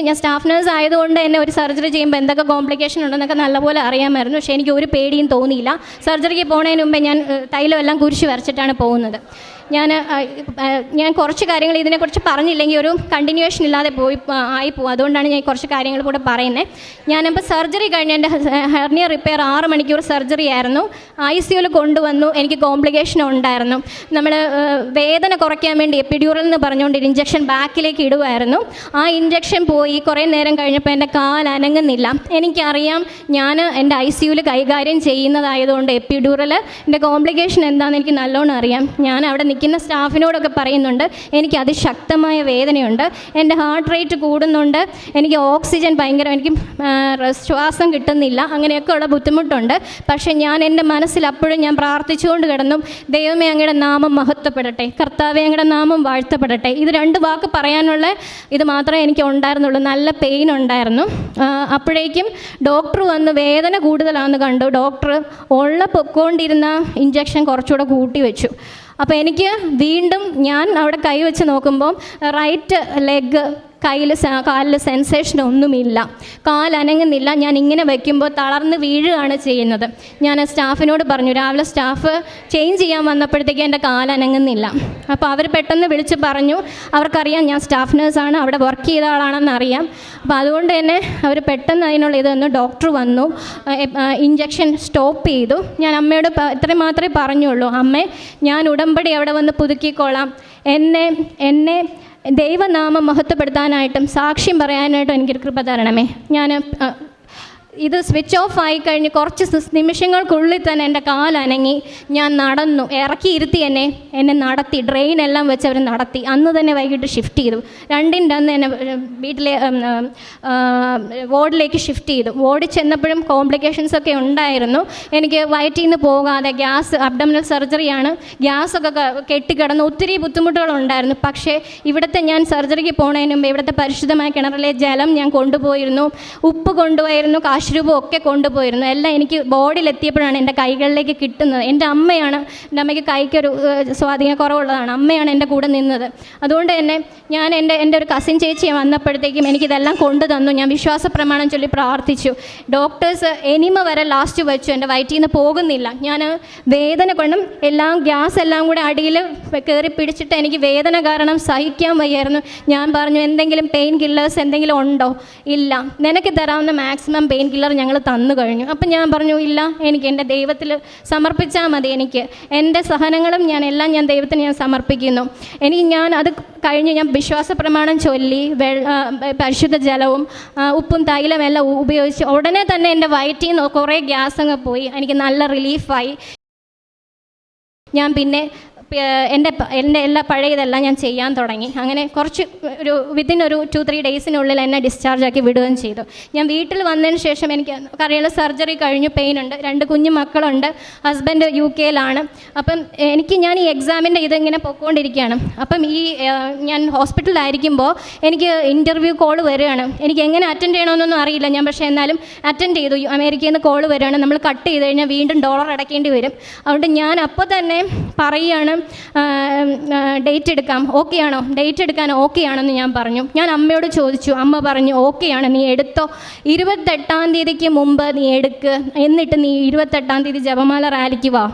ഞാൻ സ്റ്റാഫ് നേഴ്സ് ആയതുകൊണ്ട് തന്നെ ഒരു സർജറി ചെയ്യുമ്പോൾ എന്തൊക്കെ കോംപ്ലിക്കേഷൻ ഉണ്ടെന്നൊക്കെ നല്ലപോലെ അറിയാമായിരുന്നു. പക്ഷേ എനിക്ക് ഒരു പേടിയും തോന്നിയില്ല. സർജറിക്ക് പോകുന്നതിന് മുമ്പേ ഞാൻ തൈലം എല്ലാം കുരിശ് വരച്ചിട്ടാണ് പോകുന്നത്. ഞാൻ കുറച്ച് കാര്യങ്ങൾ ഇതിനെക്കുറിച്ച് പറഞ്ഞില്ലെങ്കിൽ ഒരു കണ്ടിന്യൂവേഷൻ ഇല്ലാതെ ആയിപ്പോവും. അതുകൊണ്ടാണ് ഞാൻ കുറച്ച് കാര്യങ്ങൾ കൂടെ പറയുന്നത്. ഞാനിപ്പോൾ സർജറി കഴിഞ്ഞ് എൻ്റെ ഹെർണിയ റിപ്പയർ 6 മണിക്കൂർ സർജറി ആയിരുന്നു. ICUവിൽ കൊണ്ടുവന്നു. എനിക്ക് കോംപ്ലിക്കേഷൻ ഉണ്ടായിരുന്നു. നമ്മൾ വേദന കുറയ്ക്കാൻ വേണ്ടി എപ്പിഡ്യൂറൽ എന്ന് പറഞ്ഞുകൊണ്ട് ഇഞ്ചക്ഷൻ ബാക്കിലേക്ക് ഇടുമായിരുന്നു. ആ ഇഞ്ചക്ഷൻ പോയി കുറേ നേരം കഴിഞ്ഞപ്പോൾ എൻ്റെ കാൽ അനങ്ങുന്നില്ല. എനിക്കറിയാം, ഞാൻ എൻ്റെ ICUവിൽ കൈകാര്യം ചെയ്യുന്നതായതുകൊണ്ട് എപ്പിഡ്യൂറൽ എൻ്റെ കോംപ്ലിക്കേഷൻ എന്താണെന്ന് എനിക്ക് നല്ലോണം അറിയാം. ഞാൻ അവിടെ നിൽക്കുന്ന സ്റ്റാഫിനോടൊക്കെ പറയുന്നുണ്ട്, എനിക്ക് അതിശക്തമായ വേദനയുണ്ട്, എൻ്റെ ഹാർട്ട് റേറ്റ് കൂടുന്നുണ്ട്, എനിക്ക് ഓക്സിജൻ എനിക്ക് ശ്വാസം കിട്ടുന്നില്ല, അങ്ങനെയൊക്കെയുള്ള ബുദ്ധിമുട്ടുണ്ട്. പക്ഷേ ഞാൻ എൻ്റെ മനസ്സിൽ അപ്പോഴും ഞാൻ പ്രാർത്ഥിച്ചുകൊണ്ട് കിടന്നു, ദൈവമേ, അങ്ങയുടെ നാമം മഹത്വപ്പെടട്ടെ, കർത്താവേ, അങ്ങയുടെ നാമം വാഴ്ത്തപ്പെടട്ടെ. ഇത് 2 വാക്ക് പറയാനുള്ള ഇത് മാത്രമേ എനിക്ക് ഉണ്ടായിരുന്നുള്ളൂ. നല്ല പെയിൻ ഉണ്ടായിരുന്നു. അപ്പോഴേക്കും ഡോക്ടർ വന്ന് വേദന കൂടുതലാണെന്ന് കണ്ടു. ഡോക്ടർ പൊക്കോണ്ടിരുന്ന ഇഞ്ചക്ഷൻ കുറച്ചുകൂടെ കൂട്ടി വെച്ചു. അപ്പോൾ എനിക്ക് വീണ്ടും ഞാൻ അവിടെ കൈവച്ച് നോക്കുമ്പോൾ റൈറ്റ് ലെഗ് കാലിൽ സെൻസേഷൻ ഒന്നുമില്ല, കാലനങ്ങുന്നില്ല. ഞാൻ ഇങ്ങനെ വയ്ക്കുമ്പോൾ തളർന്ന് വീഴുകയാണ് ചെയ്യുന്നത്. ഞാൻ സ്റ്റാഫിനോട് പറഞ്ഞു, രാവിലെ സ്റ്റാഫ് ചേഞ്ച് ചെയ്യാൻ വന്നപ്പോഴത്തേക്ക് എൻ്റെ കാലനങ്ങുന്നില്ല. അപ്പോൾ അവർ പെട്ടെന്ന് വിളിച്ച് പറഞ്ഞു, അവർക്കറിയാം ഞാൻ സ്റ്റാഫ് നേഴ്സാണ്, അവിടെ വർക്ക് ചെയ്ത ആളാണെന്ന് അറിയാം. അപ്പോൾ അതുകൊണ്ട് തന്നെ അവർ പെട്ടെന്ന് അതിനുള്ള ഇതൊന്ന് ഡോക്ടർ വന്നു, ഇഞ്ചക്ഷൻ സ്റ്റോപ്പ് ചെയ്തു. ഞാൻ അമ്മയോട് ഇത്രയും മാത്രമേ പറഞ്ഞുള്ളൂ, അമ്മേ, ഞാൻ ഉടമ്പടി അവിടെ വന്ന് പുതുക്കിക്കോളാം, എന്നെ ദൈവനാമം മഹത്വപ്പെടുത്താനായിട്ടും സാക്ഷ്യം പറയാനായിട്ടും എനിക്കൊരു കൃപ തരണമേ. ഞാൻ ഇത് സ്വിച്ച് ഓഫ് ആയി കഴിഞ്ഞ് കുറച്ച് നിമിഷങ്ങൾക്കുള്ളിൽ തന്നെ എൻ്റെ കാലനങ്ങി. ഞാൻ നടന്നു, ഇറക്കിയിരുത്തി എന്നെ നടത്തി, ഡ്രെയിനെല്ലാം വെച്ച് അവർ നടത്തി. അന്ന് തന്നെ വൈകിട്ട് ഷിഫ്റ്റ് ചെയ്തു. 2-ൻ്റെ അന്ന് എന്നെ വീട്ടിലെ വാർഡിലേക്ക് ഷിഫ്റ്റ് ചെയ്തു. വാർഡിൽ ചെന്നപ്പോഴും കോംപ്ലിക്കേഷൻസ് ഒക്കെ ഉണ്ടായിരുന്നു. എനിക്ക് വയറ്റിൽ നിന്ന് പോകാതെ ഗ്യാസ്, അബ്ഡമിനൽ സർജറിയാണ്, ഗ്യാസൊക്കെ കെട്ടിക്കിടന്ന് ഒത്തിരി ബുദ്ധിമുട്ടുകളുണ്ടായിരുന്നു. പക്ഷേ ഇവിടുത്തെ ഞാൻ സർജറിക്ക് പോണതിന് മുമ്പ് ഇവിടുത്തെ പരിശുദ്ധമായ കിണറിലെ ജലം ഞാൻ കൊണ്ടുപോയിരുന്നു, ഉപ്പ് കൊണ്ടുപോയിരുന്നു, കാശ്രൂപം ഒക്കെ കൊണ്ടുപോയിരുന്നു. എല്ലാം എനിക്ക് ബോഡിയിലെത്തിയപ്പോഴാണ് എൻ്റെ കൈകളിലേക്ക് കിട്ടുന്നത്. എൻ്റെ അമ്മയാണ്, എൻ്റെ അമ്മയ്ക്ക് കൈക്കൊരു സ്വാധീനക്കുറവുള്ളതാണ്, അമ്മയാണ് എൻ്റെ കൂടെ നിന്നത്. അതുകൊണ്ട് തന്നെ ഞാൻ എൻ്റെ ഒരു കസിൻ ചേച്ചി വന്നപ്പോഴത്തേക്കും എനിക്കിതെല്ലാം കൊണ്ടു തന്നു. ഞാൻ വിശ്വാസ പ്രമാണം ചൊല്ലി പ്രാർത്ഥിച്ചു. ഡോക്ടേഴ്സ് എനിമ വരെ ലാസ്റ്റ് വെച്ചു, എൻ്റെ വയറ്റിൽ നിന്ന് പോകുന്നില്ല. ഞാൻ വേദന കൊണ്ടും ഗ്യാസ് എല്ലാം കൂടെ അടിയിൽ കയറി പിടിച്ചിട്ട് എനിക്ക് വേദന കാരണം സഹിക്കാൻ വയ്യായിരുന്നു. ഞാൻ പറഞ്ഞു, എന്തെങ്കിലും പെയിൻ കില്ലേഴ്സ് എന്തെങ്കിലും ഉണ്ടോ? ഇല്ല, നിനക്ക് തരാവുന്ന മാക്സിമം പെയിൻ കില്ലർ ഞങ്ങൾ തന്നു കഴിഞ്ഞു. അപ്പം ഞാൻ പറഞ്ഞു, ഇല്ല, എനിക്ക് എൻ്റെ ദൈവത്തിൽ സമർപ്പിച്ചാൽ മതി. എനിക്ക് എൻ്റെ സഹനങ്ങളും ഞാൻ ദൈവത്തിന് സമർപ്പിക്കുന്നു. ഞാൻ അത് കഴിഞ്ഞ് ഞാൻ വിശ്വാസ പ്രമാണം ചൊല്ലി പരിശുദ്ധ ജലവും ഉപ്പും തൈലം എല്ലാം ഉപയോഗിച്ച് ഉടനെ തന്നെ എൻ്റെ വയറ്റിൽ നിന്ന് കുറേ ഗ്യാസ് അങ്ങ് പോയി. എനിക്ക് നല്ല റിലീഫായി. ഞാൻ പിന്നെ എൻ്റെ എല്ലാ പഴയതെല്ലാം ഞാൻ ചെയ്യാൻ തുടങ്ങി. അങ്ങനെ കുറച്ച് വിത്തിൻ ഒരു 2-3 ഡേയ്സിനുള്ളിൽ എന്നെ ഡിസ്ചാർജാക്കി വിടുകയും ചെയ്തു. ഞാൻ വീട്ടിൽ വന്നതിന് ശേഷം എനിക്ക് അറിയാനുള്ള സർജറി കഴിഞ്ഞു, പെയിൻ ഉണ്ട്, 2 കുഞ്ഞു മക്കളുണ്ട്, ഹസ്ബൻഡ് UK-ലാണ്. അപ്പം ഞാൻ ഈ എക്സാമിൻ്റെ ഇതിങ്ങനെ പൊയ്ക്കൊണ്ടിരിക്കുകയാണ്. അപ്പം ഞാൻ ഹോസ്പിറ്റലിലായിരിക്കുമ്പോൾ എനിക്ക് ഇൻ്റർവ്യൂ കോൾ വരികയാണ്. എനിക്ക് എങ്ങനെ അറ്റൻഡ് ചെയ്യണമെന്നൊന്നും അറിയില്ല ഞാൻ, പക്ഷേ എന്നാലും അറ്റൻഡ് ചെയ്തു. അമേരിക്കയിൽ നിന്ന് കോൾ വരികയാണ്. നമ്മൾ കട്ട് ചെയ്ത് കഴിഞ്ഞാൽ വീണ്ടും $, അടയ്ക്കേണ്ടി വരും. അതുകൊണ്ട് ഞാൻ അപ്പോൾ തന്നെ പറയുകയാണ്, ഡേറ്റ് എടുക്കാം, ഓക്കെ ആണോ? ഡേറ്റ് എടുക്കാൻ ഓക്കെ ആണെന്ന് ഞാൻ പറഞ്ഞു. ഞാൻ അമ്മയോട് ചോദിച്ചു, അമ്മ പറഞ്ഞു ഓക്കെയാണ്, നീ എടുത്തോ, 28-ാം തീയതിക്ക് മുമ്പ് നീ എടുക്ക്, എന്നിട്ട് നീ 28-ാം തീയതി ജപമാല റാലിക്ക് വാ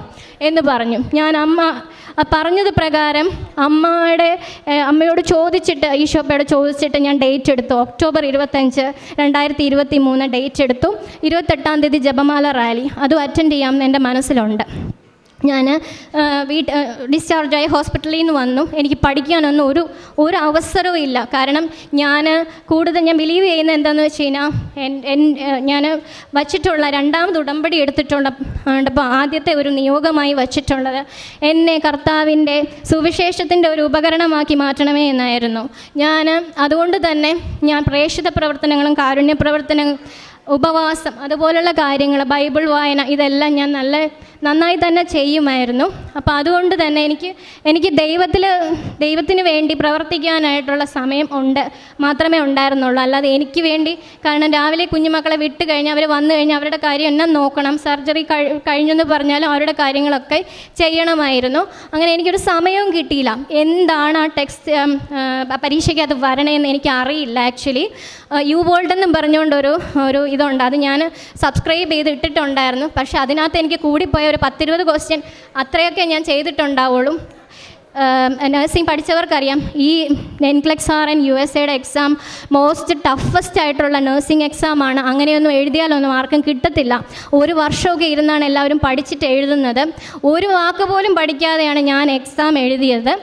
എന്ന് പറഞ്ഞു. ഞാൻ അമ്മ പറഞ്ഞത് പ്രകാരം അമ്മയോട് ചോദിച്ചിട്ട്, ഈശോപ്പയോട് ചോദിച്ചിട്ട് ഞാൻ ഡേറ്റ് എടുത്തു. ഒക്ടോബർ 25, 2023 ഡേറ്റ് എടുത്തു. 28-ാം തീയതി ജപമാല റാലി, അതും അറ്റൻഡ് ചെയ്യാമെന്ന് എൻ്റെ മനസ്സിലുണ്ട്. ഞാൻ ഡിസ്ചാർജായി ഹോസ്പിറ്റലിൽ നിന്ന് വന്നു. എനിക്ക് പഠിക്കാനൊന്നും ഒരു അവസരവും ഇല്ല. കാരണം ഞാൻ ബിലീവ് ചെയ്യുന്നത് എന്താണെന്ന് വെച്ച് കഴിഞ്ഞാൽ, ഞാൻ വച്ചിട്ടുള്ള 2ാമത് ഉടമ്പടി എടുത്തിട്ടുള്ളപ്പോൾ ആദ്യത്തെ ഒരു നിയോഗമായി വച്ചിട്ടുള്ളത് എന്നെ കർത്താവിൻ്റെ സുവിശേഷത്തിൻ്റെ ഒരു ഉപകരണമാക്കി മാറ്റണമേ എന്നായിരുന്നു. അതുകൊണ്ട് തന്നെ ഞാൻ പ്രേക്ഷിത പ്രവർത്തനങ്ങളും കാരുണ്യ പ്രവർത്തനങ്ങളും ഉപവാസം അതുപോലുള്ള കാര്യങ്ങൾ, ബൈബിൾ വായന, ഇതെല്ലാം ഞാൻ നന്നായി തന്നെ ചെയ്യുമായിരുന്നു. അപ്പോൾ അതുകൊണ്ട് തന്നെ എനിക്ക് ദൈവത്തിന് വേണ്ടി പ്രവർത്തിക്കാനായിട്ടുള്ള സമയം മാത്രമേ ഉണ്ടായിരുന്നുള്ളൂ. അല്ലാതെ എനിക്ക് വേണ്ടി, കാരണം രാവിലെ കുഞ്ഞുമക്കളെ വിട്ട് കഴിഞ്ഞാൽ അവർ വന്നു കഴിഞ്ഞാൽ അവരുടെ കാര്യം എന്നെ നോക്കണം, സർജറി കഴിഞ്ഞെന്ന് പറഞ്ഞാലും അവരുടെ കാര്യങ്ങളൊക്കെ ചെയ്യണമായിരുന്നു. അങ്ങനെ എനിക്കൊരു സമയവും കിട്ടിയില്ല. എന്താണ് ആ ടെക്സ്റ്റ് പരീക്ഷയ്ക്ക് അത് വരണേന്ന് എനിക്കറിയില്ല. ആക്ച്വലി യുവോൾഡ് എന്നും പറഞ്ഞുകൊണ്ട് ഒരു ഇതുണ്ട്, അത് ഞാൻ സബ്സ്ക്രൈബ് ചെയ്ത് ഇട്ടിട്ടുണ്ടായിരുന്നു. പക്ഷേ അതിനകത്ത് എനിക്ക് കൂടിപ്പോയ ഒരു 10-20 ക്വസ്റ്റ്യൻ അത്രയൊക്കെ ഞാൻ ചെയ്തിട്ടുണ്ടാവുള്ളൂ. നഴ്സിംഗ് പഠിച്ചവർക്കറിയാം, ഈ NCLEX-RN USA exam most toughest ആയിട്ടുള്ള നഴ്സിംഗ് എക്സാമാണ്. അങ്ങനെയൊന്നും എഴുതിയാലൊന്നും ആർക്കും കിട്ടത്തില്ല. 1 വർഷമൊക്കെ ഇരുന്നാണ് എല്ലാവരും പഠിച്ചിട്ട് എഴുതുന്നത്. ഒരു വാക്ക് പോലും പഠിക്കാതെയാണ് ഞാൻ എക്സാം എഴുതിയത്.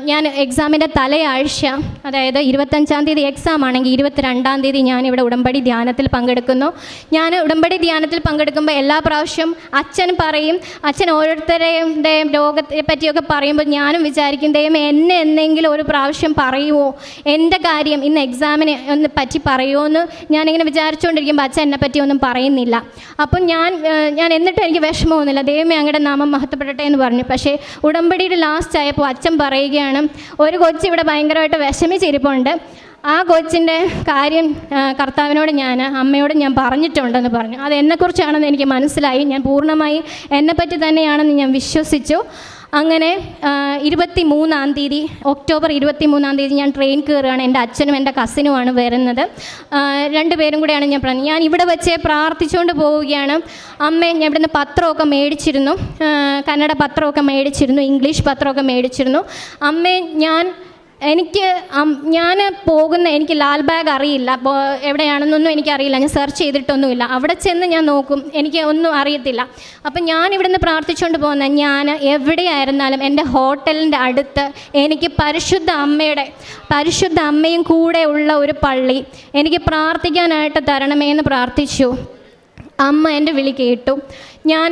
ഞാൻ എക്സാമിൻ്റെ തലയാഴ്ച, അതായത് 25-ാം തീയതി എക്സാം ആണെങ്കിൽ 22-ാം തീയതി ഞാനിവിടെ ഉടമ്പടി ധ്യാനത്തിൽ പങ്കെടുക്കുന്നു. ഞാൻ ഉടമ്പടി ധ്യാനത്തിൽ പങ്കെടുക്കുമ്പോൾ എല്ലാ പ്രാവശ്യവും അച്ഛൻ ഓരോരുത്തരുടെ രോഗത്തെ പറ്റിയൊക്കെ പറയുമ്പോൾ ഞാനും വിചാരിക്കും, ദൈവമേ എന്നെ എന്തെങ്കിലും ഒരു പ്രാവശ്യം പറയുമോ, എൻ്റെ കാര്യം ഇന്ന് എക്സാമിനെ ഒന്ന് പറ്റി പറയുമോ എന്ന് ഞാനിങ്ങനെ വിചാരിച്ചുകൊണ്ടിരിക്കുമ്പോൾ അച്ഛൻ എന്നെ പറ്റി ഒന്നും പറയുന്നില്ല. അപ്പം ഞാൻ എന്നിട്ട് എനിക്ക് വിഷമമൊന്നുമില്ല, ദൈവമേ അങ്ങയുടെ നാമം മഹത്വപ്പെടട്ടെ എന്ന് പറഞ്ഞു. പക്ഷേ ഉടമ്പടിയുടെ ലാസ്റ്റ് ആയപ്പോൾ അച്ഛൻ പറയുകയാണ്, ഒരു കൊച്ച് ഇവിടെ ഭയങ്കരമായിട്ട് വിഷമിച്ചിരിപ്പുണ്ട്, ആ കൊച്ചിൻ്റെ കാര്യം കർത്താവിനോട് അമ്മയോട് ഞാൻ പറഞ്ഞിട്ടുണ്ടെന്ന് പറഞ്ഞു. അത് എന്നെക്കുറിച്ചാണെന്ന് എനിക്ക് മനസ്സിലായി. ഞാൻ പൂർണ്ണമായി എന്നെപ്പറ്റി തന്നെയാണെന്ന് ഞാൻ വിശ്വസിച്ചു. അങ്ങനെ 23-ാം തീയതി, ഒക്ടോബർ 23-ാം തീയതി ഞാൻ ട്രെയിൻ കയറുകയാണ്. എൻ്റെ അച്ഛനും എൻ്റെ കസിനുമാണ് വരുന്നത്. 2 പേരും കൂടെയാണ് ഞാൻ ഇവിടെ വെച്ച് പ്രാർത്ഥിച്ചുകൊണ്ട് പോവുകയാണ്. അമ്മേ, ഞാൻ ഇവിടുന്ന് പത്രമൊക്കെ മേടിച്ചിരുന്നു, കന്നഡ പത്രമൊക്കെ മേടിച്ചിരുന്നു, ഇംഗ്ലീഷ് പത്രമൊക്കെ മേടിച്ചിരുന്നു. അമ്മേ, എനിക്ക് ലാൽബാഗ് അറിയില്ല, എവിടെയാണെന്നൊന്നും എനിക്കറിയില്ല, ഞാൻ സെർച്ച് ചെയ്തിട്ടൊന്നുമില്ല. അവിടെ ചെന്ന് ഞാൻ നോക്കും, എനിക്ക് ഒന്നും അറിയത്തില്ല. അപ്പം ഞാൻ ഇവിടുന്ന് പ്രാർത്ഥിച്ചുകൊണ്ട് പോകുന്ന ഞാൻ എവിടെയായിരുന്നാലും എൻ്റെ ഹോട്ടലിൻ്റെ അടുത്ത് എനിക്ക് പരിശുദ്ധ അമ്മയും കൂടെ ഉള്ള ഒരു പള്ളി എനിക്ക് പ്രാർത്ഥിക്കാനായിട്ട് തരണമേ എന്ന് പ്രാർത്ഥിച്ചു. അമ്മ എൻ്റെ വിളി കേട്ടു. ഞാൻ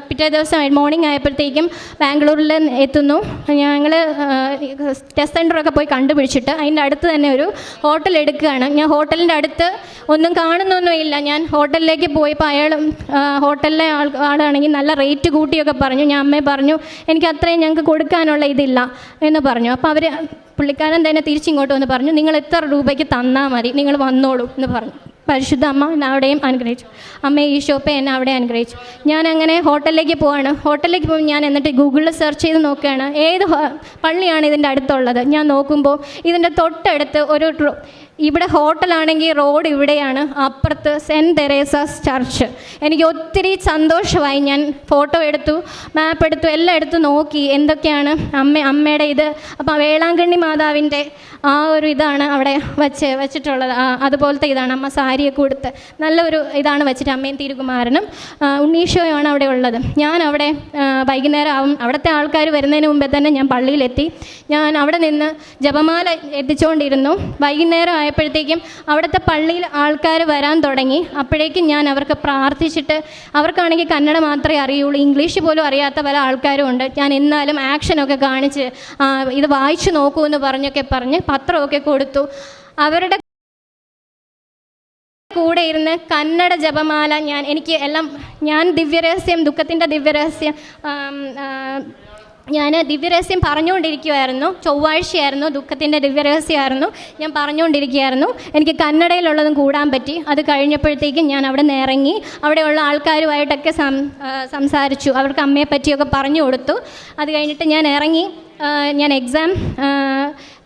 പിറ്റേ ദിവസം മോർണിംഗ് ആയപ്പോഴത്തേക്കും ബാംഗ്ലൂരിൽ എത്തുന്നു. ഞങ്ങൾ ടെസ്റ്റ് സെൻ്ററൊക്കെ പോയി കണ്ടുപിടിച്ചിട്ട് അതിൻ്റെ അടുത്ത് തന്നെ ഒരു ഹോട്ടൽ എടുക്കുകയാണ്. ഞാൻ ഹോട്ടലിൻ്റെ അടുത്ത് ഒന്നും കാണുന്നൊന്നുമില്ല. ഞാൻ ഹോട്ടലിലേക്ക് പോയപ്പോൾ അയാൾ ഹോട്ടലിലെ ആളാണെങ്കിൽ നല്ല റേറ്റ് കൂട്ടിയൊക്കെ പറഞ്ഞു. ഞാൻ അമ്മയെ പറഞ്ഞു എനിക്ക് അത്രയും ഞങ്ങൾക്ക് കൊടുക്കാനുള്ള ഇതില്ല എന്ന് പറഞ്ഞു. അപ്പോൾ പുള്ളിക്കാരൻ തന്നെ തിരിച്ചിങ്ങോട്ട് വന്ന് പറഞ്ഞു നിങ്ങൾ എത്ര രൂപയ്ക്ക് തന്നാൽ മതി, നിങ്ങൾ വന്നോളൂ എന്ന് പറഞ്ഞു. പരിശുദ്ധ അമ്മ അവിടെയും അനുഗ്രഹിച്ചു. അമ്മ ഈശോപ്പെ എന്നെ അവിടെ അനുഗ്രഹിച്ചു. ഞാൻ അങ്ങനെ ഹോട്ടലിലേക്ക് പോവാണ്. ഹോട്ടലിലേക്ക് പോകുമ്പോൾ ഞാൻ എന്നിട്ട് ഗൂഗിളിൽ സെർച്ച് ചെയ്ത് നോക്കുകയാണ് ഏത് പള്ളിയാണ് ഇതിൻ്റെ അടുത്തുള്ളത്. ഞാൻ നോക്കുമ്പോൾ ഇതിൻ്റെ തൊട്ടടുത്ത് ഇവിടെ ഹോട്ടലാണെങ്കിൽ റോഡ് ഇവിടെയാണ്, അപ്പുറത്ത് സെൻറ്റ് തെരേസാസ് ചർച്ച്. എനിക്ക് ഒത്തിരി സന്തോഷമായി. ഞാൻ ഫോട്ടോ എടുത്തു, മാപ്പ് എടുത്തു, എല്ലാം എടുത്ത് നോക്കി എന്തൊക്കെയാണ് അമ്മയുടെ ഇത്. അപ്പോൾ വേളാങ്കണ്ണി മാതാവിൻ്റെ ആ ഒരു ഇതാണ് അവിടെ വെച്ചിട്ടുള്ളത്. അതുപോലത്തെ ഇതാണ്. അമ്മ സാരിയൊക്കെ കൊടുത്ത് നല്ലൊരു ഇതാണ് വെച്ചിട്ട്. അമ്മയും തിരുകുമാരനും ഉണ്ണീശോയാണ് അവിടെ ഉള്ളത്. ഞാൻ അവിടെ വൈകുന്നേരം ആവും, അവിടുത്തെ ആൾക്കാർ വരുന്നതിന് മുമ്പേ തന്നെ ഞാൻ പള്ളിയിലെത്തി. ഞാൻ അവിടെ നിന്ന് ജപമാല എത്തിച്ചുകൊണ്ടിരുന്നു. വൈകുന്നേരം ആയപ്പോഴത്തേക്കും അവിടുത്തെ പള്ളിയിൽ ആൾക്കാർ വരാൻ തുടങ്ങി. അപ്പോഴേക്കും ഞാൻ അവർക്ക് പ്രാർത്ഥിച്ചിട്ട്, അവർക്കാണെങ്കിൽ കന്നഡ മാത്രമേ അറിയുള്ളൂ, ഇംഗ്ലീഷ് പോലും അറിയാത്ത പല ആൾക്കാരും ഉണ്ട്. ഞാൻ എന്നാലും ആക്ഷനൊക്കെ കാണിച്ച് ഇത് വായിച്ചു നോക്കൂ എന്ന് പറഞ്ഞ് പത്രമൊക്കെ കൊടുത്തു. അവരുടെ കൂടെ ഇരുന്ന് കന്നഡ ജപമാല ഞാൻ ദിവ്യരഹസ്യം, ദുഃഖത്തിൻ്റെ ദിവ്യരഹസ്യം ഞാൻ ദിവ്യരഹസ്യം പറഞ്ഞുകൊണ്ടിരിക്കുമായിരുന്നു. ചൊവ്വാഴ്ചയായിരുന്നു, ദുഃഖത്തിൻ്റെ ദിവ്യരഹസ്യമായിരുന്നു. ഞാൻ പറഞ്ഞുകൊണ്ടിരിക്കുകയായിരുന്നു. എനിക്ക് കന്നഡയിലുള്ളതും കൂടാൻ പറ്റി. അത് കഴിഞ്ഞപ്പോഴത്തേക്കും ഞാൻ അവിടെ നിന്ന് ഇറങ്ങി അവിടെയുള്ള ആൾക്കാരുമായിട്ടൊക്കെ സംസാരിച്ചു. അവർക്ക് അമ്മയെ പറ്റിയൊക്കെ പറഞ്ഞു കൊടുത്തു. അത് കഴിഞ്ഞിട്ട് ഞാൻ ഇറങ്ങി. ഞാൻ എക്സാം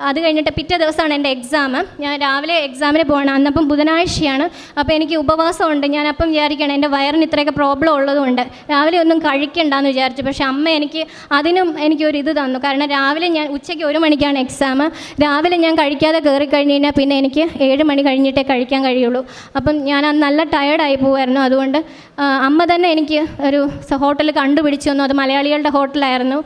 അത് കഴിഞ്ഞിട്ട് പിറ്റേ ദിവസമാണ് എൻ്റെ എക്സാം. ഞാൻ രാവിലെ എക്സാമിന് പോകണം. അന്നപ്പം ബുധനാഴ്ചയാണ്. അപ്പോൾ എനിക്ക് ഉപവാസമുണ്ട്. ഞാനപ്പം വിചാരിക്കണം എൻ്റെ വയറിന് ഇത്രയൊക്കെ പ്രോബ്ലം ഉള്ളതുകൊണ്ട് രാവിലെ ഒന്നും കഴിക്കണ്ടെന്ന് വിചാരിച്ചു. പക്ഷേ അമ്മ എനിക്കൊരു ഇത് തന്നു. കാരണം രാവിലെ ഞാൻ ഉച്ചയ്ക്ക് 1 മണിക്കാണ് എക്സാം. രാവിലെ ഞാൻ കഴിക്കാതെ കയറി കഴിഞ്ഞ് കഴിഞ്ഞാൽ പിന്നെ എനിക്ക് 7 മണി കഴിഞ്ഞിട്ടേ കഴിക്കാൻ കഴിയുള്ളൂ. അപ്പം ഞാൻ നല്ല ടയേർഡായി പോകുമായിരുന്നു. അതുകൊണ്ട് അമ്മ തന്നെ എനിക്ക് ഒരു ഹോട്ടൽ കണ്ടുപിടിച്ചു തന്നു. അത് മലയാളികളുടെ ഹോട്ടലായിരുന്നു.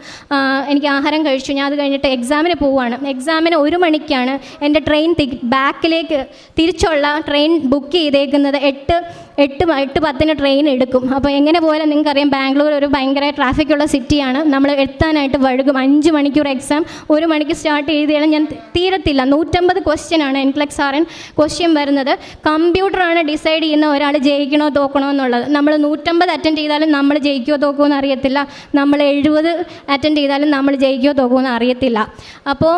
എനിക്ക് ആഹാരം കഴിച്ചു. ഞാൻ അത് കഴിഞ്ഞിട്ട് എക്സാമിന് പോവുകയാണ്. എക്സാമിന് 1 മണിക്കാണ് എൻ്റെ ട്രെയിൻ ബാക്കിലേക്ക് തിരിച്ചുള്ള ട്രെയിൻ ബുക്ക് ചെയ്തേക്കുന്നത്. 8:10 ട്രെയിൻ എടുക്കും. അപ്പോൾ എങ്ങനെ പോയാലും നിങ്ങൾക്കറിയാം ബാംഗ്ലൂർ ഒരു ഭയങ്കര ട്രാഫിക്കുള്ള സിറ്റിയാണ്. നമ്മൾ എത്താനായിട്ട് വഴുകും. 5 മണിക്കൂർ എക്സാം. 1 മണിക്ക് സ്റ്റാർട്ട് ചെയ്താലും ഞാൻ തീരത്തില്ല. 150 ക്വസ്റ്റ്യനാണ് NCLEX RN ക്വസ്റ്റ്യൻ വരുന്നത്. കമ്പ്യൂട്ടറാണ് ഡിസൈഡ് ചെയ്യുന്ന ഒരാൾ ജയിക്കണോ തോക്കണോ എന്നുള്ളത്. നമ്മൾ 150 അറ്റൻഡ് ചെയ്താലും നമ്മൾ ജയിക്കുമോ തോക്കുമോ എന്ന് അറിയത്തില്ല. നമ്മൾ 70 അറ്റൻഡ് ചെയ്താലും നമ്മൾ ജയിക്കുമോ തോക്കുമോ എന്ന് അറിയത്തില്ല. അപ്പോൾ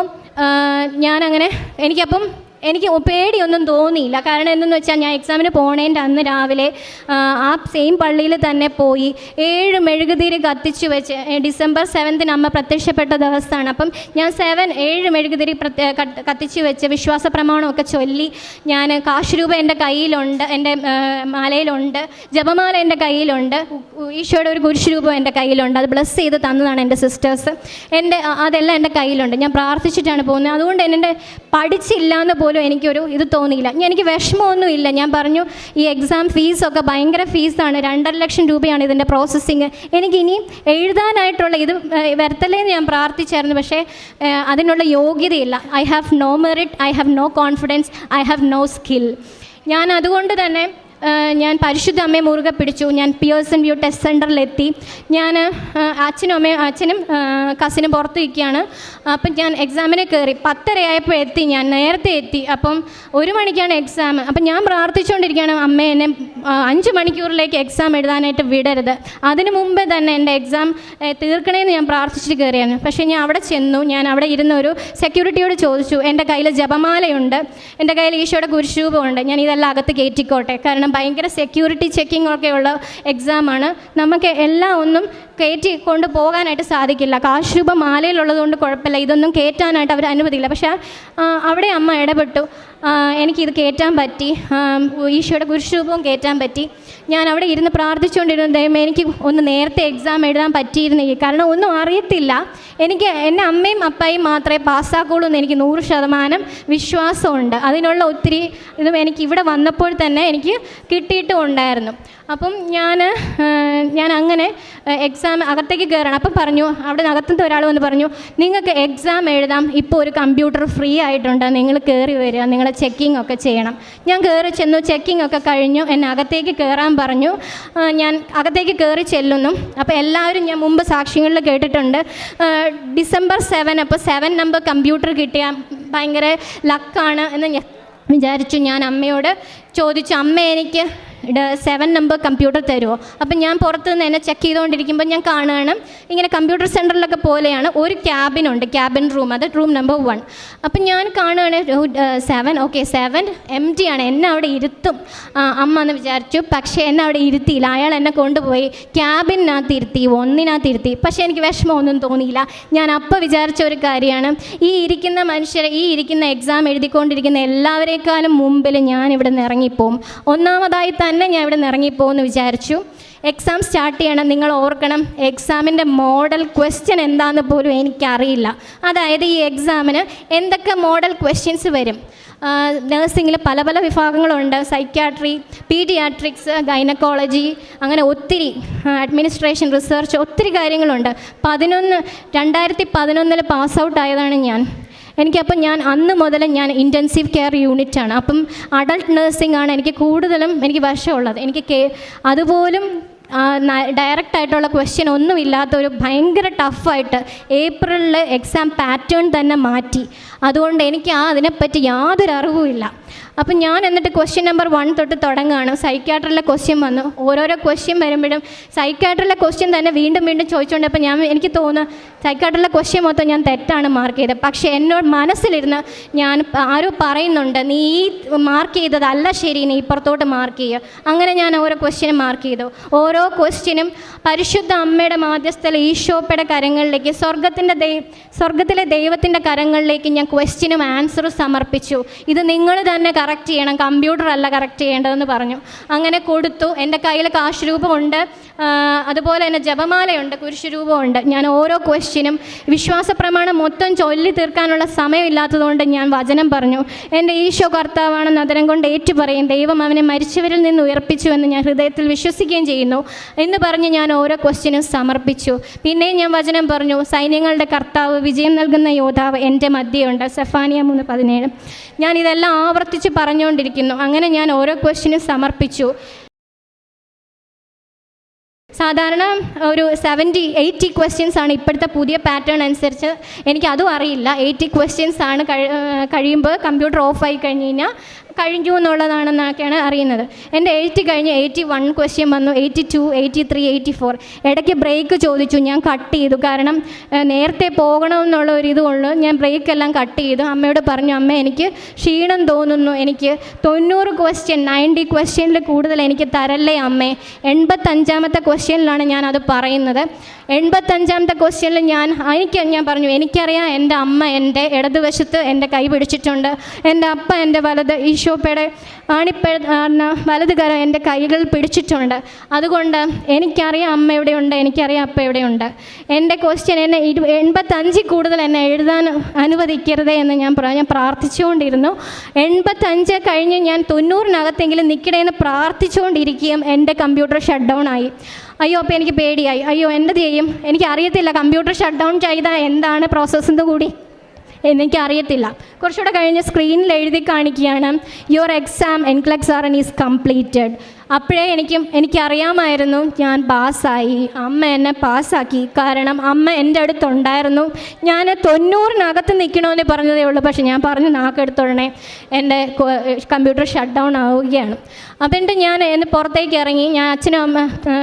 എനിക്ക് പേടിയൊന്നും തോന്നിയില്ല. കാരണം എന്തെന്ന് വെച്ചാൽ ഞാൻ എക്സാമിന് പോണേൻ്റെ അന്ന് രാവിലെ ആ സെയിം പള്ളിയിൽ തന്നെ പോയി 7 മെഴുകുതിരി കത്തിച്ചു വെച്ച്. ഡിസംബർ 7 അമ്മ പ്രത്യക്ഷപ്പെട്ട ദിവസമാണ്. അപ്പം ഞാൻ 7 മെഴുകുതിരി കത്തിച്ചു വെച്ച് വിശ്വാസ പ്രമാണമൊക്കെ ചൊല്ലി. ഞാൻ കാശ് രൂപ എൻ്റെ കയ്യിലുണ്ട്, എൻ്റെ മാലയിലുണ്ട്, ജപമാല എൻ്റെ കയ്യിലുണ്ട്, ഈശോയുടെ ഒരു കുരിശ് രൂപം എൻ്റെ കയ്യിലുണ്ട്. അത് ബ്ലസ് ചെയ്ത് തന്നതാണ് എൻ്റെ സിസ്റ്റേഴ്സ്. അതെല്ലാം എൻ്റെ കയ്യിലുണ്ട്. ഞാൻ പ്രാർത്ഥിച്ചിട്ടാണ് പോകുന്നത്. അതുകൊണ്ട് എൻ്റെ പഠിച്ചില്ല എന്ന് പോലും എനിക്കൊരു ഇത് തോന്നിയില്ല. എനിക്ക് വിഷമമൊന്നുമില്ല. ഞാൻ പറഞ്ഞു ഈ എക്സാം ഫീസൊക്കെ ഭയങ്കര ഫീസാണ്. 2.5 ലക്ഷം രൂപയാണ് ഇതിൻ്റെ പ്രോസസ്സിങ്. എനിക്കിനി എഴുതാനായിട്ടുള്ള ഇത് വരത്തല്ലേന്ന് ഞാൻ പ്രാർത്ഥിച്ചായിരുന്നു. പക്ഷേ അതിനുള്ള യോഗ്യതയില്ല. I have no merit, I have no confidence, I have no skill. ഞാൻ അതുകൊണ്ട് തന്നെ ഞാൻ പരിശുദ്ധ അമ്മയെ മുറുകെ പിടിച്ചു. ഞാൻ പിയേഴ്സൺ വ്യൂ ടെസ്റ്റ് സെൻ്ററിലെത്തി. ഞാൻ അച്ഛനും കസിനും പുറത്ത് നിൽക്കുകയാണ്. അപ്പം ഞാൻ എക്സാമിന് കയറി. 10:30 ആയപ്പോൾ എത്തി. ഞാൻ നേരത്തെ എത്തി. അപ്പം 1 മണിക്കാണ് എക്സാം. അപ്പം ഞാൻ പ്രാർത്ഥിച്ചുകൊണ്ടിരിക്കുകയാണ്, അമ്മ എന്നെ 5 മണിക്കൂറിലേക്ക് എക്സാം എഴുതാനായിട്ട് വിടരുത്. അതിന് മുമ്പേ തന്നെ എൻ്റെ എക്സാം തീർക്കണേന്ന് ഞാൻ പ്രാർത്ഥിച്ചിട്ട് കയറിയാണ്. പക്ഷേ ഞാൻ അവിടെ ചെന്നു. ഞാൻ അവിടെ ഇരുന്ന ഒരു സെക്യൂരിറ്റിയോട് ചോദിച്ചു, എൻ്റെ കയ്യിൽ ജപമാലയുണ്ട്, എൻ്റെ കയ്യിൽ ഈശോയുടെ കുരിശൂപമുണ്ട്, ഞാൻ ഇതെല്ലാം അകത്ത് കയറ്റിക്കോട്ടെ. കാരണം ഭയങ്കര സെക്യൂരിറ്റി ചെക്കിംഗ് ഒക്കെയുള്ള എക്സാമാണ്. നമുക്ക് എല്ലാം ഒന്നും കയറ്റി കൊണ്ട് പോകാനായിട്ട് സാധിക്കില്ല. കാശ് രൂപ മാലയിലുള്ളത് കൊണ്ട് കുഴപ്പമില്ല, ഇതൊന്നും കയറ്റാനായിട്ട് അവർ അനുവദിക്കില്ല. പക്ഷേ അവിടെ അമ്മ ഇടപെട്ടു. എനിക്കിത് കയറ്റാൻ പറ്റി. ഈശോയുടെ കുരിശൂപവും കയറ്റാൻ പറ്റി. ഞാൻ അവിടെ ഇരുന്ന് പ്രാർത്ഥിച്ചുകൊണ്ടിരുന്ന ദൈവമേ എനിക്ക് ഒന്ന് നേരത്തെ എക്സാം എഴുതാൻ പറ്റിയിരുന്നെങ്കിൽ. കാരണം ഒന്നും അറിയത്തില്ല. എനിക്ക് എൻ്റെ അമ്മയും അപ്പായും മാത്രമേ പാസ്സാക്കുള്ളൂ എന്ന് എനിക്ക് 100% വിശ്വാസമുണ്ട്. അതിനുള്ള ഒത്തിരി ഇതും എനിക്ക് ഇവിടെ വന്നപ്പോൾ തന്നെ എനിക്ക് കിട്ടിയിട്ടും ഉണ്ടായിരുന്നു. അപ്പം ഞാൻ അങ്ങനെ എക്സാം എക്സാം അകത്തേക്ക് കയറണം. അപ്പം പറഞ്ഞു, അവിടെ അകത്തുനിന്ന് ഒരാൾ വന്ന് പറഞ്ഞു, നിങ്ങൾക്ക് എക്സാം എഴുതാം, ഇപ്പോൾ ഒരു കമ്പ്യൂട്ടർ ഫ്രീ ആയിട്ടുണ്ട്, നിങ്ങൾ കയറി വരിക, നിങ്ങളെ ചെക്കിംഗ് ഒക്കെ ചെയ്യണം. ഞാൻ കയറി ചെന്നു, ചെക്കിംഗ് ഒക്കെ കഴിഞ്ഞു, എന്നെ അകത്തേക്ക് കയറാൻ പറഞ്ഞു. ഞാൻ അകത്തേക്ക് കയറി ചെല്ലുന്നു. അപ്പോൾ എല്ലാവരും ഞാൻ മുമ്പ് സാക്ഷ്യങ്ങളിൽ കേട്ടിട്ടുണ്ട്, December 7 അപ്പോൾ 7 നമ്പർ കമ്പ്യൂട്ടർ കിട്ടിയ ഭയങ്കര ലക്കാണ് എന്ന് ഞാൻ വിചാരിച്ചു. ഞാൻ അമ്മയോട് ചോദിച്ചു, അമ്മ എനിക്ക് 7 നമ്പർ കമ്പ്യൂട്ടർ തരുമോ? അപ്പം ഞാൻ പുറത്ത് നിന്ന് എന്നെ ചെക്ക് ചെയ്തുകൊണ്ടിരിക്കുമ്പോൾ ഞാൻ കാണുകയാണ്, ഇങ്ങനെ കമ്പ്യൂട്ടർ സെൻറ്ററിലൊക്കെ പോലെയാണ് ഒരു ക്യാബിനുണ്ട്, ക്യാബിൻ റൂം, അത് റൂം നമ്പർ 1. അപ്പം ഞാൻ കാണുകയാണ് 7, ഓക്കെ 7 empty ആണ്, എന്നെ അവിടെ ഇരുത്തും അമ്മ എന്ന് വിചാരിച്ചു. പക്ഷേ എന്നെ അവിടെ ഇരുത്തിയില്ല. അയാൾ എന്നെ കൊണ്ടുപോയി ക്യാബിനകത്ത് ഇരുത്തി, 1-നകത്ത് ഇരുത്തി. പക്ഷേ എനിക്ക് വിഷമമൊന്നും തോന്നിയില്ല. ഞാൻ അപ്പം വിചാരിച്ച ഒരു കാര്യമാണ്, ഈ ഇരിക്കുന്ന മനുഷ്യരെ, ഈ ഇരിക്കുന്ന എക്സാം എഴുതിക്കൊണ്ടിരിക്കുന്ന എല്ലാവരേക്കാളും മുമ്പിൽ ഞാൻ ഇവിടെ നിന്ന് ഇറങ്ങിപ്പോവും. ഒന്നാമതായി തന്നെ ഞാൻ ഇവിടെ നിന്ന് ഇറങ്ങിപ്പോകുമെന്ന് വിചാരിച്ചു. എക്സാം സ്റ്റാർട്ട് ചെയ്യണം. നിങ്ങൾ ഓർക്കണം, എക്സാമിൻ്റെ മോഡൽ ക്വസ്റ്റ്യൻ എന്താണെന്ന് പോലും എനിക്കറിയില്ല. അതായത് ഈ എക്സാമിന് എന്തൊക്കെ മോഡൽ ക്വസ്റ്റ്യൻസ് വരും. നഴ്സിങ്ങിൽ പല പല വിഭാഗങ്ങളുണ്ട്, സൈക്യാട്രി, പീഡിയാട്രിക്സ്, ഗൈനക്കോളജി, അങ്ങനെ ഒത്തിരി, അഡ്മിനിസ്ട്രേഷൻ, റിസർച്ച്, ഒത്തിരി കാര്യങ്ങളുണ്ട്. 2011 പാസ് ഔട്ട് ആയതാണ് ഞാൻ. എനിക്കപ്പം ഞാൻ അന്ന് മുതൽ ഞാൻ ഇൻറ്റൻസീവ് കെയർ യൂണിറ്റാണ്. അപ്പം അഡൾട്ട് നഴ്സിംഗ് ആണ് എനിക്ക് കൂടുതലും എനിക്ക് വശമുള്ളത്. എനിക്ക് അതുപോലും ഡയറക്റ്റായിട്ടുള്ള ക്വസ്റ്റ്യൻ ഒന്നുമില്ലാത്തൊരു ഭയങ്കര ടഫായിട്ട് ഏപ്രിലിൽ എക്സാം പാറ്റേൺ തന്നെ മാറ്റി. അതുകൊണ്ട് എനിക്ക് അതിനെപ്പറ്റി യാതൊരു അറിവുമില്ല. അപ്പം ഞാൻ എന്നിട്ട് ക്വസ്റ്റ്യൻ നമ്പർ 1 തൊട്ട് തുടങ്ങുകയാണ്. സൈക്യാട്രിയിലെ ക്വസ്റ്റ്യൻ വന്നു. ഓരോരോ ക്വസ്റ്റ്യൻ വരുമ്പോഴും സൈക്യാട്രിയിലെ ക്വസ്റ്റ്യൻ തന്നെ വീണ്ടും വീണ്ടും ചോദിച്ചുകൊണ്ടപ്പോൾ എനിക്ക് തോന്നുന്നു സൈക്യാട്രിയിലെ ക്വസ്റ്റ്യൻ മൊത്തം ഞാൻ തെറ്റാണ് മാർക്ക് ചെയ്തത്. പക്ഷേ എന്നോട് മനസ്സിലിരുന്ന് ഞാൻ ആരോ പറയുന്നുണ്ട്, നീ ഈ മാർക്ക് ചെയ്തതല്ല ശരി, നീ ഇപ്പുറത്തോട്ട് മാർക്ക് ചെയ്യുക. അങ്ങനെ ഞാൻ ഓരോ ക്വസ്റ്റ്യനും മാർക്ക് ചെയ്തു. ഓരോ ക്വസ്റ്റ്യനും പരിശുദ്ധ അമ്മയുടെ മാധ്യസ്ഥല ഈശോപ്പയുടെ കരങ്ങളിലേക്ക്, സ്വർഗത്തിലെ ദൈവത്തിൻ്റെ കരങ്ങളിലേക്ക് ഞാൻ ക്വസ്റ്റ്യനും ആൻസറും സമർപ്പിച്ചു. ഇത് നിങ്ങൾ തന്നെ കറക്റ്റ് ചെയ്യണം, കമ്പ്യൂട്ടർ അല്ല കറക്റ്റ് ചെയ്യേണ്ടതെന്ന് പറഞ്ഞു. അങ്ങനെ കൊടുത്തു. എൻ്റെ കയ്യിൽ കാശ് രൂപമുണ്ട്, അതുപോലെ തന്നെ ജപമാലയുണ്ട്, കുരിശുരൂപമുണ്ട്. ഞാൻ ഓരോ ക്വസ്റ്റ്യനും വിശ്വാസ പ്രമാണം മൊത്തം ചൊല്ലി തീർക്കാനുള്ള സമയമില്ലാത്തതുകൊണ്ട് ഞാൻ വചനം പറഞ്ഞു. എൻ്റെ ഈശോ കർത്താവാണെന്ന് അതരം കൊണ്ട് ഏറ്റുപറയും, ദൈവം അവനെ മരിച്ചവരിൽ നിന്ന് ഉയർപ്പിച്ചു എന്ന് ഞാൻ ഹൃദയത്തിൽ വിശ്വസിക്കുകയും ചെയ്യുന്നു എന്ന് പറഞ്ഞ് ഞാൻ ഓരോ ക്വസ്റ്റ്യനും സമർപ്പിച്ചു. പിന്നെയും ഞാൻ വചനം പറഞ്ഞു, സൈന്യങ്ങളുടെ കർത്താവ്, വിജയം നൽകുന്ന യോദ്ധാവ് എൻ്റെ മധ്യയുണ്ട്, സെഫാനിയ 3:17. ഞാൻ ഇതെല്ലാം ആവർത്തിച്ച് പറഞ്ഞുകൊണ്ടിരിക്കുന്നു. അങ്ങനെ ഞാൻ ഓരോ ക്വസ്റ്റ്യനും സമർപ്പിച്ചു. സാധാരണ ഒരു 70-80 ക്വസ്റ്റ്യൻസ് ആണ് ഇപ്പോഴത്തെ പുതിയ പാറ്റേൺ അനുസരിച്ച്. എനിക്കതും അറിയില്ല. 80 ക്വസ്റ്റ്യൻസ് ആണ് കഴിയുമ്പോൾ കമ്പ്യൂട്ടർ ഓഫായി കഴിഞ്ഞ് കഴിഞ്ഞാൽ കഴിഞ്ഞു എന്നുള്ളതാണെന്നൊക്കെയാണ് അറിയുന്നത്. എൻ്റെ 80 കഴിഞ്ഞ് 81 ക്വസ്റ്റ്യൻ വന്നു, 82, 83, 84. ഇടയ്ക്ക് ബ്രേക്ക് ചോദിച്ചു, ഞാൻ കട്ട് ചെയ്തു. കാരണം നേരത്തെ പോകണമെന്നുള്ള ഒരു ഇതുകൊണ്ട് ഞാൻ ബ്രേക്കെല്ലാം കട്ട് ചെയ്തു. അമ്മയോട് പറഞ്ഞു, അമ്മ എനിക്ക് ക്ഷീണം തോന്നുന്നു, എനിക്ക് 90 ക്വസ്റ്റ്യൻ 90 ക്വസ്റ്റ്യനിൽ കൂടുതൽ എനിക്ക് തരല്ലേ അമ്മേ. 85ാമത്തെ ക്വസ്റ്റ്യനിലാണ് ഞാനത് പറയുന്നത്. 85ാമത്തെ ക്വസ്റ്റ്യനിൽ ഞാൻ പറഞ്ഞു, എനിക്കറിയാം എൻ്റെ അമ്മ എൻ്റെ ഇടതുവശത്ത് എൻ്റെ കൈ പിടിച്ചിട്ടുണ്ട്, എൻ്റെ അപ്പ എൻ്റെ വലത് ഈശോപ്പയുടെ വലത് കരം എൻ്റെ കൈകൾ പിടിച്ചിട്ടുണ്ട്. അതുകൊണ്ട് എനിക്കറിയാം അമ്മ എവിടെയുണ്ട്, എനിക്കറിയാം അപ്പ എവിടെയുണ്ട്. എൻ്റെ ക്വസ്റ്റ്യൻ എന്നെ 85 കൂടുതൽ എന്നെ എഴുതാൻ അനുവദിക്കരുതേ എന്ന് ഞാൻ പ്രാർത്ഥിച്ചുകൊണ്ടിരുന്നു. 85 കഴിഞ്ഞ് ഞാൻ 90-നകത്തെങ്കിലും നിൽക്കണേന്ന് പ്രാർത്ഥിച്ചുകൊണ്ടിരിക്കുകയും എൻ്റെ കമ്പ്യൂട്ടർ ഷട്ട് ഡൗൺ ആയി. അയ്യോ, അപ്പോൾ എനിക്ക് പേടിയായി. അയ്യോ, എന്ത് ചെയ്യും, എനിക്കറിയത്തില്ല കമ്പ്യൂട്ടർ ഷട്ട് ഡൗൺ ചെയ്താൽ എന്താണ് പ്രോസസ്സെന്ന് കൂടി എനിക്കറിയത്തില്ല. കുറച്ചുകൂടെ കഴിഞ്ഞ് സ്ക്രീനിൽ എഴുതി കാണിക്കുകയാണ്, your exam NCLEX-RN is completed. അപ്പോഴേ എനിക്കറിയാമായിരുന്നു ഞാൻ പാസ്സായി. അമ്മ എന്നെ പാസ്സാക്കി. കാരണം അമ്മ എൻ്റെ അടുത്തുണ്ടായിരുന്നു. ഞാൻ 90-നകത്ത് നിൽക്കണമെന്ന് പറഞ്ഞതേ ഉള്ളൂ. പക്ഷേ ഞാൻ പറഞ്ഞു നാക്കെടുത്തോടനെ എൻ്റെ കമ്പ്യൂട്ടർ ഷട്ട് ഡൗൺ ആവുകയാണ്. അപ്പം ഞാൻ പുറത്തേക്ക് ഇറങ്ങി. ഞാൻ അച്ഛനും അമ്മ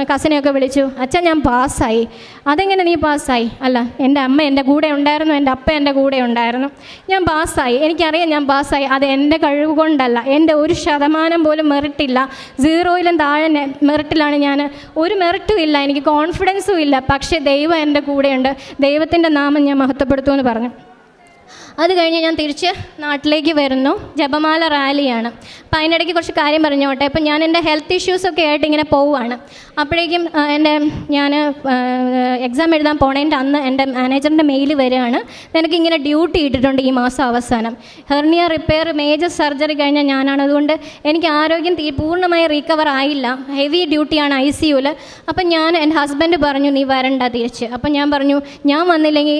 കസിനെയൊക്കെ വിളിച്ചു, അച്ഛൻ ഞാൻ പാസ്സായി. അതെങ്ങനെ നീ പാസ്സായി? അല്ല, എൻ്റെ അമ്മ എൻ്റെ കൂടെ ഉണ്ടായിരുന്നു, എൻ്റെ അപ്പ എൻ്റെ കൂടെ ഉണ്ടായിരുന്നു, ഞാൻ പാസ്സായി. എനിക്കറിയാം ഞാൻ പാസ്സായി. അത് എൻ്റെ കഴിവ് കൊണ്ടല്ല, എൻ്റെ 1% പോലും മെറിറ്റില്ല, 0-ലും താഴെ മെറിറ്റിലാണ് ഞാൻ. ഒരു മെറിറ്റും ഇല്ല, എനിക്ക് കോൺഫിഡൻസും ഇല്ല. പക്ഷേ ദൈവം എൻ്റെ കൂടെയുണ്ട്, ദൈവത്തിൻ്റെ നാമം ഞാൻ മഹത്വപ്പെടുത്തുമെന്ന് പറഞ്ഞു. അത് കഴിഞ്ഞ് ഞാൻ തിരിച്ച് നാട്ടിലേക്ക് വരുന്നു. ജപമാല റാലിയാണ്. അപ്പോൾ അതിനിടയ്ക്ക് കുറച്ച് കാര്യം പറഞ്ഞോട്ടെ. അപ്പം ഞാൻ എൻ്റെ ഹെൽത്ത് ഇഷ്യൂസൊക്കെ ആയിട്ട് ഇങ്ങനെ പോവുകയാണ്. അപ്പോഴേക്കും ഞാൻ എക്സാം എഴുതാൻ പോണതിൻ്റെ അന്ന് എൻ്റെ മാനേജറിൻ്റെ മെയിൽ വരികയാണ്, നിനക്കിങ്ങനെ ഡ്യൂട്ടി ഇട്ടിട്ടുണ്ട് ഈ മാസം അവസാനം. ഹെർണിയ റിപ്പയർ മേജർ സർജറി കഴിഞ്ഞാൽ ഞാനാണ്. അതുകൊണ്ട് എനിക്ക് ആരോഗ്യം പൂർണ്ണമായി റീകവർ ആയില്ല. ഹെവി ഡ്യൂട്ടിയാണ് ICUവിൽ. അപ്പം എൻ്റെ ഹസ്ബൻഡ് പറഞ്ഞു നീ വരണ്ട തിരിച്ച്. അപ്പം ഞാൻ പറഞ്ഞു ഞാൻ വന്നില്ലെങ്കിൽ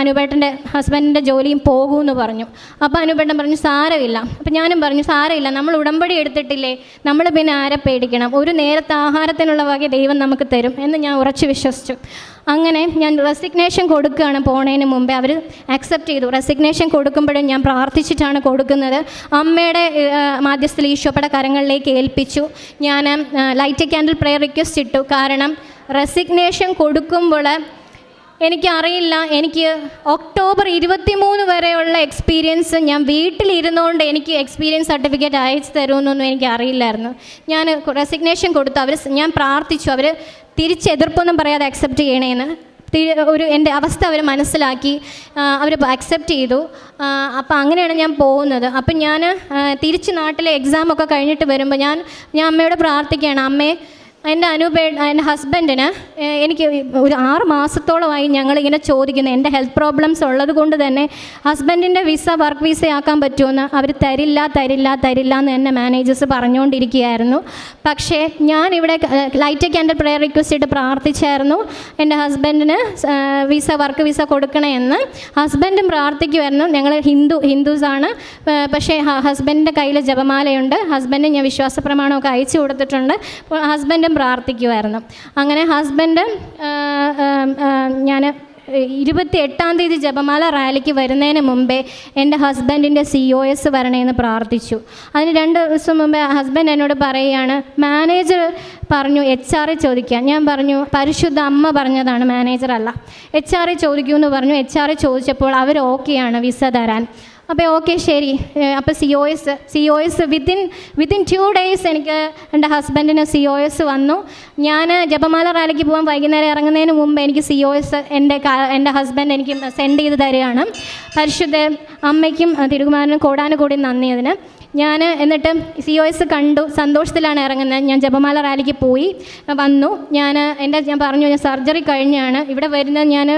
അനുപേട്ടൻ്റെ ഹസ്ബൻഡിൻ്റെ ജോലിയും പോകുമെന്ന് പറഞ്ഞു. അപ്പോൾ അനുപേട്ടൻ പറഞ്ഞു സാരമില്ല. അപ്പം ഞാനും പറഞ്ഞു സാരമില്ല, നമ്മൾ ഉടമ്പടി എടുത്തിട്ടില്ലേ, നമ്മൾ പിന്നെ ആരെ പേടിക്കണം, ഒരു നേരത്തെ ആഹാരത്തിനുള്ള വക ദൈവം നമുക്ക് തരും എന്ന് ഞാൻ ഉറച്ചു വിശ്വസിച്ചു. അങ്ങനെ ഞാൻ റെസിഗ്നേഷൻ കൊടുക്കുകയാണ്. പോണതിന് മുമ്പേ അവർ അക്സെപ്റ്റ് ചെയ്തു. റെസിഗ്നേഷൻ കൊടുക്കുമ്പോഴും ഞാൻ പ്രാർത്ഥിച്ചിട്ടാണ് കൊടുക്കുന്നത്. അമ്മയുടെ മാധ്യസ്ഥയിൽ ഈശോയുടെ കരങ്ങളിലേക്ക് ഏൽപ്പിച്ചു. ഞാൻ ലൈറ്റ് ക്യാൻഡിൽ പ്രെയർ റിക്വസ്റ്റ് ഇട്ടു. കാരണം റെസിഗ്നേഷൻ കൊടുക്കുമ്പോൾ എനിക്കറിയില്ല, എനിക്ക് ഒക്ടോബർ 23 വരെയുള്ള എക്സ്പീരിയൻസ് ഞാൻ വീട്ടിലിരുന്നുകൊണ്ട് എനിക്ക് എക്സ്പീരിയൻസ് സർട്ടിഫിക്കറ്റ് അയച്ചു തരുമെന്നൊന്നും എനിക്ക് അറിയില്ലായിരുന്നു. ഞാൻ റെസിഗ്നേഷൻ കൊടുത്തു. ഞാൻ പ്രാർത്ഥിച്ചു അവർ തിരിച്ചെതിർപ്പൊന്നും പറയാതെ അക്സെപ്റ്റ് ചെയ്യണേന്ന്. എൻ്റെ അവസ്ഥ അവർ മനസ്സിലാക്കി, അവർ അക്സെപ്റ്റ് ചെയ്തു. അപ്പം അങ്ങനെയാണ് ഞാൻ പോകുന്നത്. അപ്പം ഞാൻ തിരിച്ച് നാട്ടിലെ എക്സാമൊക്കെ കഴിഞ്ഞിട്ട് വരുമ്പോൾ ഞാൻ അമ്മയോട് പ്രാർത്ഥിക്കുകയാണ്, അമ്മേ എൻ്റെ ഹസ്ബൻഡിന് എനിക്ക് ഒരു 6 മാസത്തോളമായി ഞങ്ങളിങ്ങനെ ചോദിക്കുന്നു. എൻ്റെ ഹെൽത്ത് പ്രോബ്ലംസ് ഉള്ളത് കൊണ്ട് തന്നെ ഹസ്ബൻഡിൻ്റെ വിസ വർക്ക് വിസ ആക്കാൻ പറ്റുമെന്ന് അവർ തരില്ല എന്ന് എന്നെ മാനേജേഴ്സ് പറഞ്ഞുകൊണ്ടിരിക്കുകയായിരുന്നു. പക്ഷേ ഞാനിവിടെ ലൈറ്റ് ക്യാൻഡിൽ പ്രെയർ റിക്വസ്റ്റ് ഇട്ട് പ്രാർത്ഥിച്ചായിരുന്നു എൻ്റെ ഹസ്ബൻഡിന് വർക്ക് വിസ കൊടുക്കണമെന്ന്. ഹസ്ബൻഡും പ്രാർത്ഥിക്കുമായിരുന്നു. ഞങ്ങൾ ഹിന്ദുസാണ്. പക്ഷേ ഹസ്ബൻഡിൻ്റെ കയ്യിൽ ജപമാലയുണ്ട്. ഹസ്ബൻഡിന് ഞാൻ വിശ്വാസ പ്രമാണമൊക്കെ അയച്ചു കൊടുത്തിട്ടുണ്ട്. ഹസ്ബൻഡ് പ്രാർത്ഥിക്കുമായിരുന്നു. അങ്ങനെ ഹസ്ബൻഡ് ഞാൻ 28-ാം തീയതി ജപമാല റാലിക്ക് വരുന്നതിന് മുമ്പേ എൻ്റെ ഹസ്ബൻഡിൻ്റെ COS വരണമെന്ന് പ്രാർത്ഥിച്ചു. അതിന് 2 ദിവസം മുമ്പേ ഹസ്ബൻഡ് എന്നോട് പറയുകയാണ്, മാനേജർ പറഞ്ഞു HR ചോദിക്കാൻ. ഞാൻ പറഞ്ഞു പരിശുദ്ധ അമ്മ പറഞ്ഞതാണ്, മാനേജർ അല്ല. HR ചോദിക്കൂ എന്ന് പറഞ്ഞു. HR ചോദിച്ചപ്പോൾ അവർ ഓക്കെയാണ് വിസ തരാൻ. അപ്പോൾ ഓക്കെ ശരി. അപ്പോൾ COS വിത്തിൻ 2 days എനിക്ക് എൻ്റെ ഹസ്ബൻഡിന് COS വന്നു. ഞാൻ ജപമാല റാലിക്ക് പോകാൻ വൈകുന്നേരം ഇറങ്ങുന്നതിന് മുമ്പ് എനിക്ക് COS എൻ്റെ ഹസ്ബൻഡ് എനിക്ക് സെൻഡ് ചെയ്ത് തരികയാണ്. പരിശുദ്ധ അമ്മയ്ക്കും തിരുകുമാരനും കോടാനുകൂടി നന്ദി അതിന്. എന്നിട്ട് COS കണ്ടു, സന്തോഷത്തിലാണ് ഇറങ്ങുന്നത്. ഞാൻ ജപമാല റാലിക്ക് പോയി വന്നു. ഞാൻ പറഞ്ഞു ഞാൻ സർജറി കഴിഞ്ഞാണ് ഇവിടെ വരുന്നത്. ഞാൻ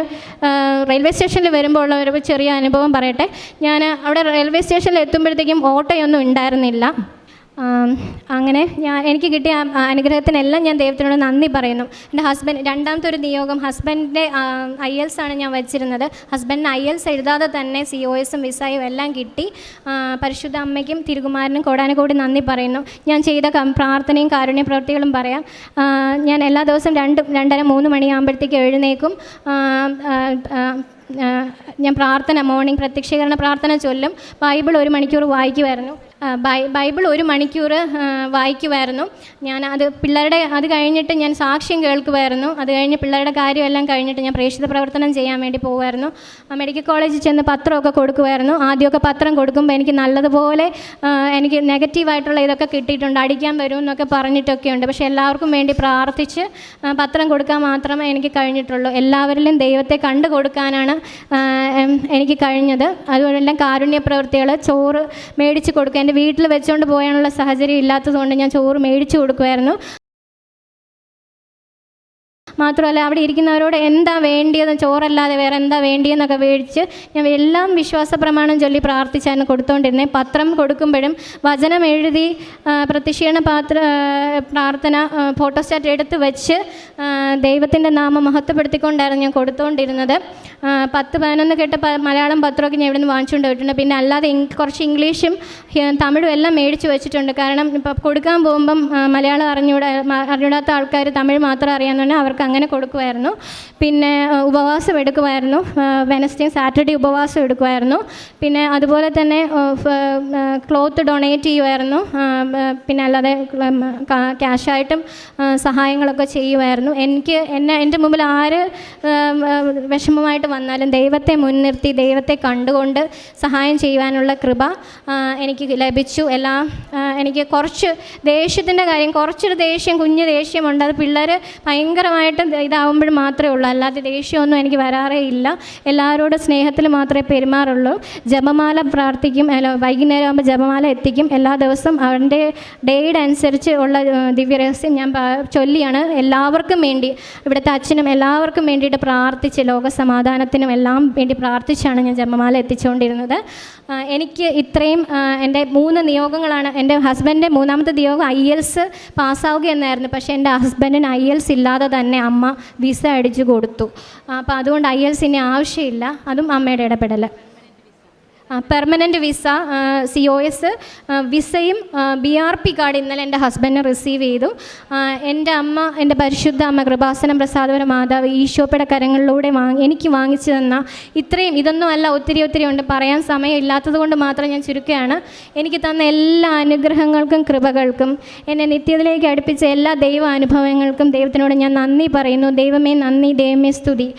റെയിൽവേ സ്റ്റേഷനിൽ വരുമ്പോൾ ഉള്ള ഒരു ചെറിയ അനുഭവം പറയട്ടെ. ഞാൻ അവിടെ റെയിൽവേ സ്റ്റേഷനിൽ എത്തുമ്പോഴത്തേക്കും ഓട്ടോയൊന്നും ഉണ്ടായിരുന്നില്ല. അങ്ങനെ എനിക്ക് കിട്ടിയ അനുഗ്രഹത്തിനെല്ലാം ഞാൻ ദൈവത്തിനോട് നന്ദി പറയുന്നു. എൻ്റെ ഹസ്ബൻഡ് രണ്ടാമത്തെ ഒരു നിയോഗം, ഹസ്ബൻഡിൻ്റെ IELTS ആണ് ഞാൻ വച്ചിരുന്നത്. ഹസ്ബൻഡിന് IELTS എഴുതാതെ തന്നെ COSും വിസയും എല്ലാം കിട്ടി. പരിശുദ്ധ അമ്മയ്ക്കും തിരുകുമാരനും കോടാനുകൂടി നന്ദി പറയുന്നു. ഞാൻ ചെയ്ത പ്രാർത്ഥനയും കാരുണ്യ പ്രവൃത്തികളും പറയാം. ഞാൻ എല്ലാ ദിവസവും 2-2:30 മണിയാകുമ്പോഴത്തേക്ക് എഴുന്നേക്കും. ഞാൻ മോർണിംഗ് പ്രത്യക്ഷീകരണ പ്രാർത്ഥന ചൊല്ലും. ബൈബിൾ 1 മണിക്കൂർ വായിക്കുമായിരുന്നു. ബൈബിൾ 1 മണിക്കൂർ വായിക്കുമായിരുന്നു. അത് കഴിഞ്ഞിട്ട് ഞാൻ സാക്ഷ്യം കേൾക്കുമായിരുന്നു. അത് കഴിഞ്ഞ് പിള്ളേരുടെ കാര്യമെല്ലാം കഴിഞ്ഞിട്ട് ഞാൻ പ്രേക്ഷിത പ്രവർത്തനം ചെയ്യാൻ വേണ്ടി പോകുമായിരുന്നു. മെഡിക്കൽ കോളേജിൽ ചെന്ന് പത്രമൊക്കെ കൊടുക്കുമായിരുന്നു. ആദ്യമൊക്കെ പത്രം കൊടുക്കുമ്പോൾ എനിക്ക് നല്ലതുപോലെ എനിക്ക് നെഗറ്റീവായിട്ടുള്ള ഇതൊക്കെ കിട്ടിയിട്ടുണ്ട്, അടിക്കാൻ വരുമെന്നൊക്കെ പറഞ്ഞിട്ടൊക്കെ ഉണ്ട്. പക്ഷേ എല്ലാവർക്കും വേണ്ടി പ്രാർത്ഥിച്ച് പത്രം കൊടുക്കാൻ മാത്രമേ എനിക്ക് കഴിഞ്ഞിട്ടുള്ളൂ. എല്ലാവരിലും ദൈവത്തെ കണ്ടു കൊടുക്കാനാണ് എനിക്ക് കഴിഞ്ഞത്. അതുകൊണ്ടെല്ലാം കാരുണ്യ പ്രവൃത്തികൾ, ചോറ് മേടിച്ച് കൊടുക്കുക. എൻ്റെ വീട്ടിൽ വെച്ചുകൊണ്ട് പോകാനുള്ള സാഹചര്യം ഇല്ലാത്തതുകൊണ്ട് ഞാൻ ചോറ് മേടിച്ച് കൊടുക്കുമായിരുന്നു. മാത്രമല്ല അവിടെ ഇരിക്കുന്നവരോട് എന്താ വേണ്ടിയെന്ന്, ചോറല്ലാതെ വേറെ എന്താ വേണ്ടിയെന്നൊക്കെ മേടിച്ച് ഞാൻ എല്ലാം വിശ്വാസ പ്രമാണം ചൊല്ലി പ്രാർത്ഥിച്ചാണ് കൊടുത്തുകൊണ്ടിരുന്നത്. പത്രം കൊടുക്കുമ്പോഴും വചനം എഴുതി പ്രത്യക്ഷീകരണ പ്രാർത്ഥന ഫോട്ടോസ്റ്റാറ്റ് എടുത്ത് വെച്ച് ദൈവത്തിൻ്റെ നാമം മഹത്വപ്പെടുത്തിക്കൊണ്ടായിരുന്നു ഞാൻ കൊടുത്തുകൊണ്ടിരുന്നത്. 10-11 കെട്ട് മലയാളം പത്രമൊക്കെ ഞാൻ ഇവിടെ നിന്ന് വാങ്ങിച്ചുകൊണ്ട് പോയിട്ടുണ്ട്. പിന്നെ അല്ലാതെ കുറച്ച് ഇംഗ്ലീഷും തമിഴും എല്ലാം മേടിച്ച് വെച്ചിട്ടുണ്ട്. കാരണം ഇപ്പം കൊടുക്കാൻ പോകുമ്പം മലയാളം അറിഞ്ഞൂടാത്ത ആൾക്കാർ തമിഴ് മാത്രം അറിയാമെന്നുണ്ടെങ്കിൽ അവർക്ക് അങ്ങനെ കൊടുക്കുമായിരുന്നു. പിന്നെ ഉപവാസം എടുക്കുമായിരുന്നു. വെനസ്ഡേ സാറ്റർഡേ ഉപവാസം എടുക്കുമായിരുന്നു. പിന്നെ അതുപോലെ തന്നെ ക്ലോത്ത് ഡൊണേറ്റ് ചെയ്യുമായിരുന്നു. പിന്നെ അല്ലാതെ ക്യാഷായിട്ടും സഹായങ്ങളൊക്കെ ചെയ്യുമായിരുന്നു. എൻ്റെ മുമ്പിൽ ആര് വിഷമമായിട്ട് വന്നാലും ദൈവത്തെ മുൻനിർത്തി ദൈവത്തെ കണ്ടുകൊണ്ട് സഹായം ചെയ്യുവാനുള്ള കൃപ എനിക്ക് ലഭിച്ചു. എനിക്ക് കുറച്ച് ദേഷ്യത്തിൻ്റെ കാര്യം, കുറച്ചൊരു ദേഷ്യം, കുഞ്ഞ് ദേഷ്യമുണ്ട്. അത് പിള്ളേർ ഭയങ്കരമായിട്ട് ഇതാവുമ്പോഴും മാത്രമേ ഉള്ളൂ, അല്ലാതെ ദേഷ്യമൊന്നും എനിക്ക് വരാറേ ഇല്ല. എല്ലാവരോടും സ്നേഹത്തിൽ മാത്രമേ പെരുമാറുള്ളൂ. ജപമാല പ്രാർത്ഥിക്കും, വൈകുന്നേരം ആകുമ്പോൾ ജപമാല എത്തിക്കും. എല്ലാ ദിവസവും അവൻ്റെ ഡേയുടെ അനുസരിച്ച് ഉള്ള ദിവ്യരഹസ്യം ഞാൻ ചൊല്ലിയാണ് എല്ലാവർക്കും വേണ്ടി, ഇവിടുത്തെ അച്ഛനും എല്ലാവർക്കും വേണ്ടിയിട്ട് പ്രാർത്ഥിച്ച്, ലോകസമാധാനത്തിനും എല്ലാം വേണ്ടി പ്രാർത്ഥിച്ചാണ് ഞാൻ ജപമാല എത്തിച്ചുകൊണ്ടിരുന്നത്. എനിക്ക് ഇത്രയും എൻ്റെ 3 നിയോഗങ്ങളാണ്. എൻ്റെ ഹസ്ബൻഡിൻ്റെ 3ാമത്തെ നിയോഗം IELTS പാസ്സാവുക എന്നായിരുന്നു. പക്ഷേ എൻ്റെ ഹസ്ബൻഡിന് IELTS ഇല്ലാതെ തന്നെ അമ്മ വിസ അടിച്ചു കൊടുത്തു. അപ്പോൾ അതുകൊണ്ട് IELTS ഇനി ആവശ്യമില്ല. അതും അമ്മയുടെ ഇടപെടൽ. പെർമനൻറ്റ് വിസ, COS വിസയും BRP കാർഡ് ഇന്നലെ എൻ്റെ ഹസ്ബൻഡിനെ റിസീവ് ചെയ്തു. എൻ്റെ അമ്മ, എൻ്റെ പരിശുദ്ധ അമ്മ കൃപാസനം പ്രസാദപര മാതാവ് ഈശോയുടെ കരങ്ങളിലൂടെ എനിക്ക് വാങ്ങിച്ചു തന്ന ഇത്രയും, ഇതൊന്നും അല്ല, ഒത്തിരി ഉണ്ട്, പറയാൻ സമയമില്ലാത്തത് കൊണ്ട് മാത്രം ഞാൻ ചുരുക്കുകയാണ്. എനിക്ക് തന്ന എല്ലാ അനുഗ്രഹങ്ങൾക്കും കൃപകൾക്കും എന്നെ നിത്യത്തിലേക്ക് അടുപ്പിച്ച എല്ലാ ദൈവ അനുഭവങ്ങൾക്കും ദൈവത്തിനോട് ഞാൻ നന്ദി പറയുന്നു. ദൈവമേ നന്ദി, ദൈവമേ സ്തുതി.